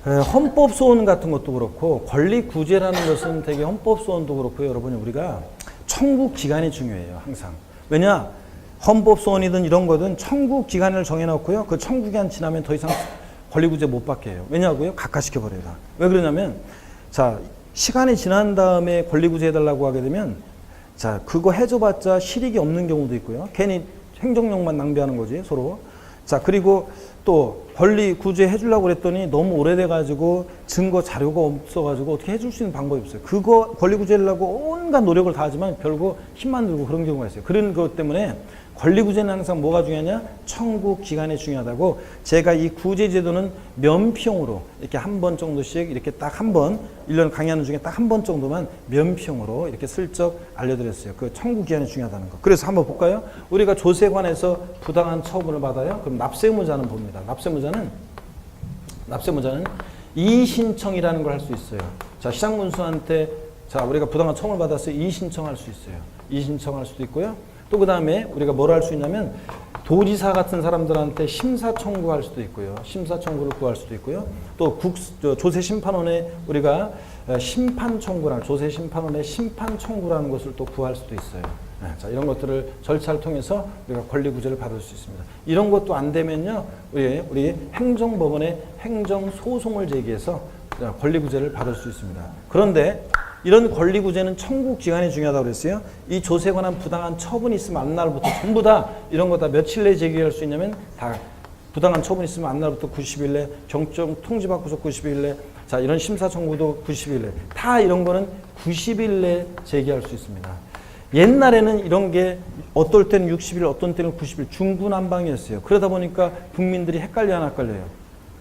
헌법소원 같은 것도 그렇고 권리구제라는 것은 되게 헌법소원도 그렇고 여러분이 우리가 청구기간이 중요해요. 항상. 왜냐? 헌법소원이든 이런 거든 청구기간을 정해놓고요. 그 청구기간 지나면 더 이상 권리구제 못 받게 해요. 왜냐고요? 각하시켜버려요. 왜 그러냐면 자 시간이 지난 다음에 권리구제 해달라고 하게 되면 자 그거 해줘봤자 실익이 없는 경우도 있고요. 괜히 행정력만 낭비하는 거지 서로. 자 그리고 또 권리 구제 해주려고 그랬더니 너무 오래돼가지고 증거 자료가 없어가지고 어떻게 해줄 수 있는 방법이 없어요. 그거 권리 구제를 하고 온갖 노력을 다 하지만 별거 힘만 들고 그런 경우가 있어요. 그런 것 때문에 권리 구제는 항상 뭐가 중요하냐? 청구 기간이 중요하다고 제가 이 구제 제도는 면피용으로 이렇게 한 번 정도씩 이렇게 딱 한 번 1년 강의하는 중에 딱 한 번 정도만 면피용으로 이렇게 슬쩍 알려드렸어요. 그 청구 기간이 중요하다는 거. 그래서 한번 볼까요? 우리가 조세관에서 부당한 처분을 받아요. 그럼 납세무자는 봅니다. 납세무자는 이의신청이라는 걸 할 수 있어요. 자 시장문수한테 자 우리가 부당한 처분을 받았어요. 이의신청할 수 있어요. 이의신청할 수도 있고요. 또 그 다음에 우리가 뭘 할 수 있냐면 도지사 같은 사람들한테 심사 청구할 수도 있고요. 심사 청구를 구할 수도 있고요. 또 조세심판원에 우리가 심판 청구라는 조세심판원의 심판 청구라는 것을 또 구할 수도 있어요. 자, 이런 것들을 절차를 통해서 우리가 권리구제를 받을 수 있습니다. 이런 것도 안 되면요, 우리 행정법원에 행정소송을 제기해서 권리구제를 받을 수 있습니다. 그런데 이런 권리구제는 청구기간이 중요하다고 그랬어요. 이 조세에 관한 부당한 처분이 있으면 안날부터 전부 다 이런 거 다 며칠 내에 제기할 수 있냐면 다 부당한 처분이 있으면 안날부터 90일 내 경정 통지받고서 90일 내 자 이런 심사 청구도 90일 내 다 이런 거는 90일 내 제기할 수 있습니다. 옛날에는 이런 게 어떨 때는 60일 어떤 때는 90일 중구난방이었어요. 그러다 보니까 국민들이 헷갈려 안 헷갈려요?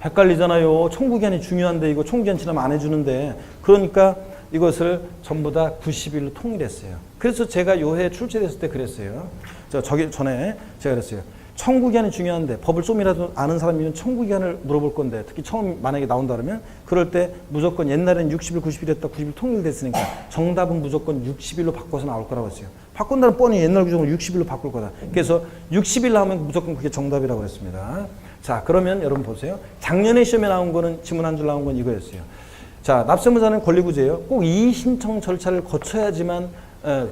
헷갈리잖아요. 청구기한이 중요한데 이거 청구기한 지나면 안 해주는데 그러니까 이것을 전부 다 90일로 통일했어요. 그래서 제가 요해 출제됐을 때 그랬어요. 저기 전에 제가 그랬어요. 청구기한이 중요한데 법을 좀이라도 아는 사람이면 청구기한을 물어볼 건데 특히 처음 만약에 나온다 그러면 그럴 때 무조건 옛날에는 60일, 90일 했다 90일 통일됐으니까 정답은 무조건 60일로 바꿔서 나올 거라고 했어요. 바꾼다는 뻔히 옛날 규정을 60일로 바꿀 거다. 그래서 60일 나오면 무조건 그게 정답이라고 그랬습니다. 자 그러면 여러분 보세요. 작년에 시험에 나온 거는 지문 한 줄 나온 건 이거였어요. 자, 납세무자는 권리구제예요. 꼭 이의신청 절차를 거쳐야지만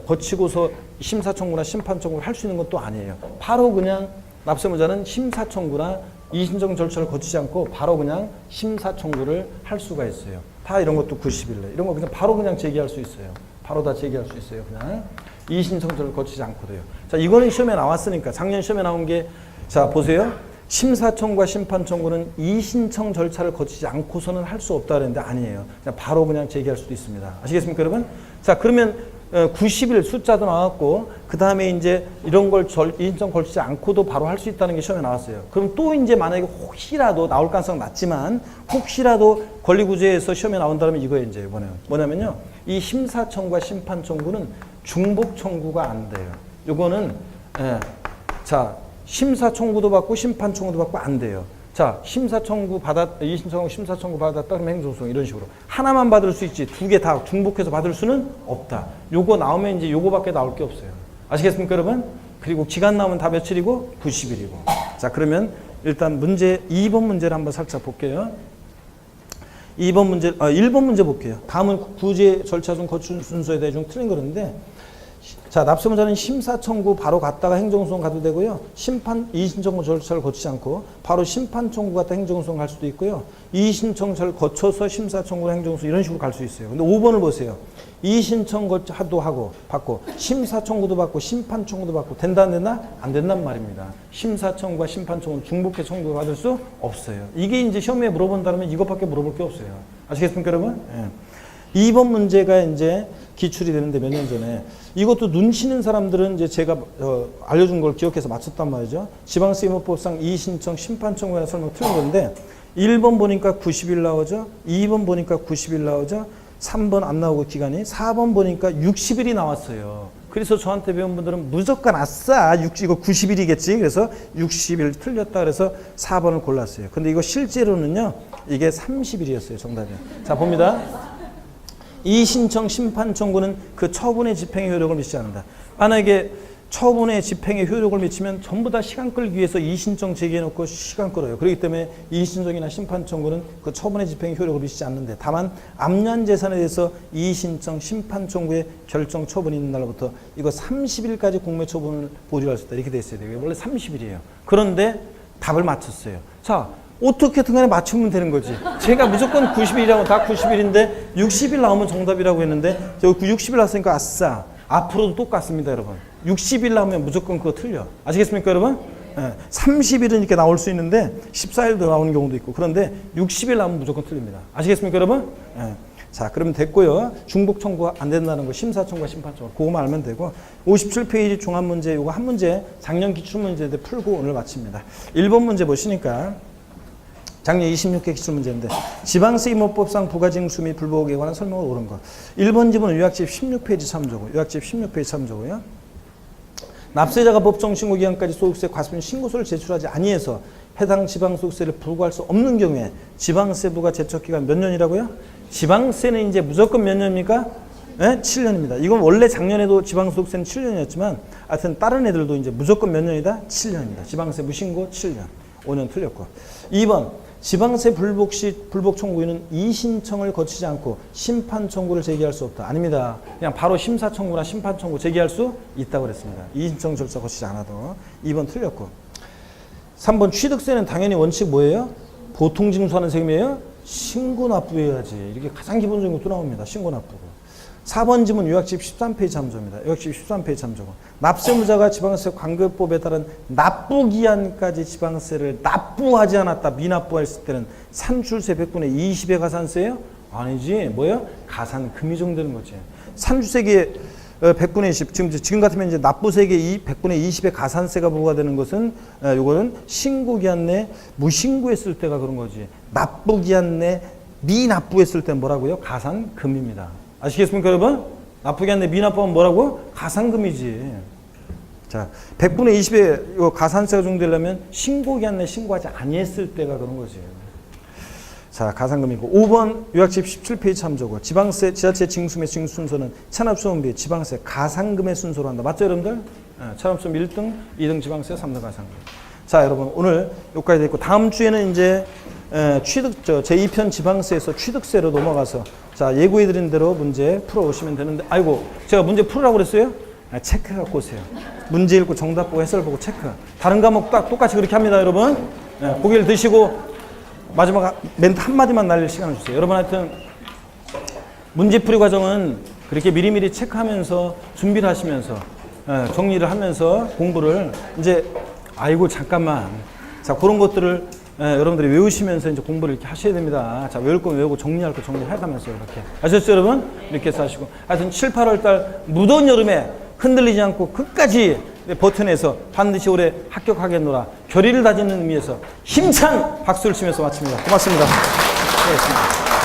거치고서 심사청구나 심판청구를 할 수 있는 것도 아니에요. 바로 그냥 납세무자는 심사청구나 이의신청 절차를 거치지 않고 바로 그냥 심사청구를 할 수가 있어요. 다 이런 것도 90일 내. 이런 거 그냥 바로 그냥 제기할 수 있어요. 바로 다 제기할 수 있어요. 그냥 이의신청 절차를 거치지 않고도요. 자, 이거는 시험에 나왔으니까 작년 시험에 나온 게 자, 보세요. 심사청구와 심판청구는 이의신청 절차를 거치지 않고서는 할 수 없다 그랬는데 아니에요. 그냥 바로 그냥 제기할 수도 있습니다. 아시겠습니까, 여러분? 자, 그러면 90일 숫자도 나왔고 그 다음에 이제 이런 걸 이의신청 걸치지 않고도 바로 할 수 있다는 게 시험에 나왔어요. 그럼 또 이제 만약에 혹시라도 나올 가능성 낮지만 혹시라도 권리구제에서 시험에 나온다면 이거예요. 이제 뭐냐면요. 이 심사청구와 심판청구는 중복청구가 안 돼요. 요거는 자. 심사 청구도 받고 심판 청구도 받고 안 돼요. 자, 심사 청구 이의신청하고 심사 청구 받았다 그러면 행정소송 이런 식으로 하나만 받을 수 있지 두 개 다 중복해서 받을 수는 없다. 요거 나오면 이제 요거밖에 나올 게 없어요. 아시겠습니까, 여러분? 그리고 기간 나오면 다 며칠이고 90일이고. 자, 그러면 일단 문제 2번 문제를 한번 살짝 볼게요. 1번 문제 볼게요. 다음은 구제 절차 중 거출 순서에 대해 좀 틀린 거는데 자, 납세무자는 심사 청구 바로 갔다가 행정소송 가도 되고요. 이의신청 절차를 거치지 않고 바로 심판 청구 갔다 행정소송 갈 수도 있고요. 이의신청을 거쳐서 심사 청구 행정소송 이런 식으로 갈 수 있어요. 근데 5번을 보세요. 이의신청도 하고 받고 심사 청구도 받고 심판 청구도 받고 된다 안 된다? 안 된단 말입니다. 심사 청구와 심판 청구는 중복해 청구를 받을 수 없어요. 이게 이제 시험에 물어본다면 이것밖에 물어볼 게 없어요. 아시겠습니까, 여러분? 예. 2번 문제가 이제 기출이 되는데 몇 년 전에 이것도 눈치는 사람들은 이제 제가 알려준 걸 기억해서 맞췄단 말이죠. 지방세무법상 이의신청 심판청구에 관한 설명 틀린 건데 1번 보니까 90일 나오죠. 2번 보니까 90일 나오죠. 3번 안 나오고 기간이 4번 보니까 60일이 나왔어요. 그래서 저한테 배운 분들은 무조건 아싸 이거 90일이겠지. 그래서 60일 틀렸다 그래서 4번을 골랐어요. 근데 이거 실제로는요. 이게 30일이었어요. 정답이. 자 봅니다. 이의신청 심판청구는 그 처분의 집행에 효력을 미치지 않는다. 만약에 처분의 집행에 효력을 미치면 전부 다 시간 끌기 위해서 이의신청 제기해놓고 시간 끌어요. 그렇기 때문에 이의신청이나 심판청구는 그 처분의 집행에 효력을 미치지 않는데 다만 압류재산에 대해서 이의신청 심판청구의 결정 처분이 있는 날로부터 이거 30일까지 공매처분을 보류할 수 있다. 이렇게 돼 있어야 돼요. 원래 30일이에요. 그런데 답을 맞췄어요. 자, 어떻게든 간에 맞추면 되는 거지. 제가 무조건 90일이라고 다 90일인데 60일 나오면 정답이라고 했는데 저 60일 나왔으니까 아싸. 앞으로도 똑같습니다, 여러분. 60일 나오면 무조건 그거 틀려. 아시겠습니까, 여러분? 30일은 이렇게 나올 수 있는데 14일도 나오는 경우도 있고 그런데 60일 나오면 무조건 틀립니다. 아시겠습니까, 여러분? 자, 그러면 됐고요. 중복 청구가 안 된다는 거 심사 청구와 심판 청구 그거만 알면 되고 57페이지 종합 문제 이거 한 문제 작년 기출 문제인데 풀고 오늘 마칩니다. 1번 문제 보시니까 작년 26개 기출문제인데 지방세무법상 부가징수 및 불복에 관한 설명을 옳은 것. 1번 지문은 요약집 16페이지 참조고 요약집 16페이지 참조고요. 납세자가 법정 신고기간까지 소득세 과세분 신고서를 제출하지 아니해서 해당 지방소득세를 부과할 수 없는 경우에 지방세부가 제척기간 몇 년이라고요? 지방세는 이제 무조건 몇 년입니까? 네? 7년입니다. 이건 원래 작년에도 지방소득세는 7년이었지만 하여튼 다른 애들도 이제 무조건 몇 년이다? 7년입니다. 지방세 무신고 7년. 5년 틀렸고. 2번 지방세 불복 시 불복 청구인은 이의신청을 거치지 않고 심판 청구를 제기할 수 없다. 아닙니다. 그냥 바로 심사 청구나 심판 청구 제기할 수 있다고 그랬습니다. 이의신청 절차 거치지 않아도. 2번 틀렸고. 3번 취득세는 당연히 원칙 뭐예요? 보통 징수하는 세금이에요? 신고 납부해야지. 이렇게 가장 기본적인 것도 나옵니다. 신고 납부고. 4번 지문 요약집 13페이지 참조입니다. 요약집 13페이지 참조고. 납세무자가 지방세 관계법에 따른 납부기한까지 지방세를 납부하지 않았다. 미납부했을 때는 산출세 100분의 20의 가산세예요? 아니지. 뭐예요? 가산금이 정되는 거지. 산출세계 100분의 20. 지금 같으면 이제 납부세계 100분의 20의 가산세가 부과되는 것은 요거는 신고기한 내 무신고했을 때가 그런 거지. 납부기한 내 미납부했을 때 뭐라고요? 가산금입니다. 아시겠습니까, 여러분? 납부기한 내 미납부하면 뭐라고? 가산금이지. 자, 100분의 20의 가산세가 적용되려면 신고기한 내 신고하지 아니했을 때가 그런 거지. 자, 가산금이고. 5번 요약집 17페이지 참조고. 지방세, 지자체 징수의 징수 순서는 체납수험비, 지방세, 가산금의 순서로 한다. 맞죠, 여러분들? 체납수험 1등, 2등 지방세, 3등 가산금. 자, 여러분 오늘 여기까지 됐고 다음 주에는 이제 제2편 지방세에서 취득세로 넘어가서 자, 예고해드린 대로 문제 풀어오시면 되는데 아이고 제가 문제 풀으라고 그랬어요? 체크 갖고 오세요. 문제 읽고 정답 보고 해설 보고 체크. 다른 과목 딱 똑같이 그렇게 합니다, 여러분. 고개를 드시고 마지막 멘트 한마디만 날릴 시간을 주세요. 여러분 하여튼 문제풀이 과정은 그렇게 미리미리 체크하면서 준비를 하시면서 정리를 하면서 공부를 이제 아이고 잠깐만 자 그런 것들을 여러분들이 외우시면서 이제 공부를 이렇게 하셔야 됩니다. 자 외울 거 외우고 정리할 거 정리해가면서 이렇게 아셨죠 여러분? 이렇게 해서 하시고 하여튼 7, 8월 달 무더운 여름에 흔들리지 않고 끝까지 버텨내서 반드시 올해 합격하겠노라 결의를 다지는 의미에서 힘찬 박수를 치면서 마칩니다. 고맙습니다. 수고하셨습니다.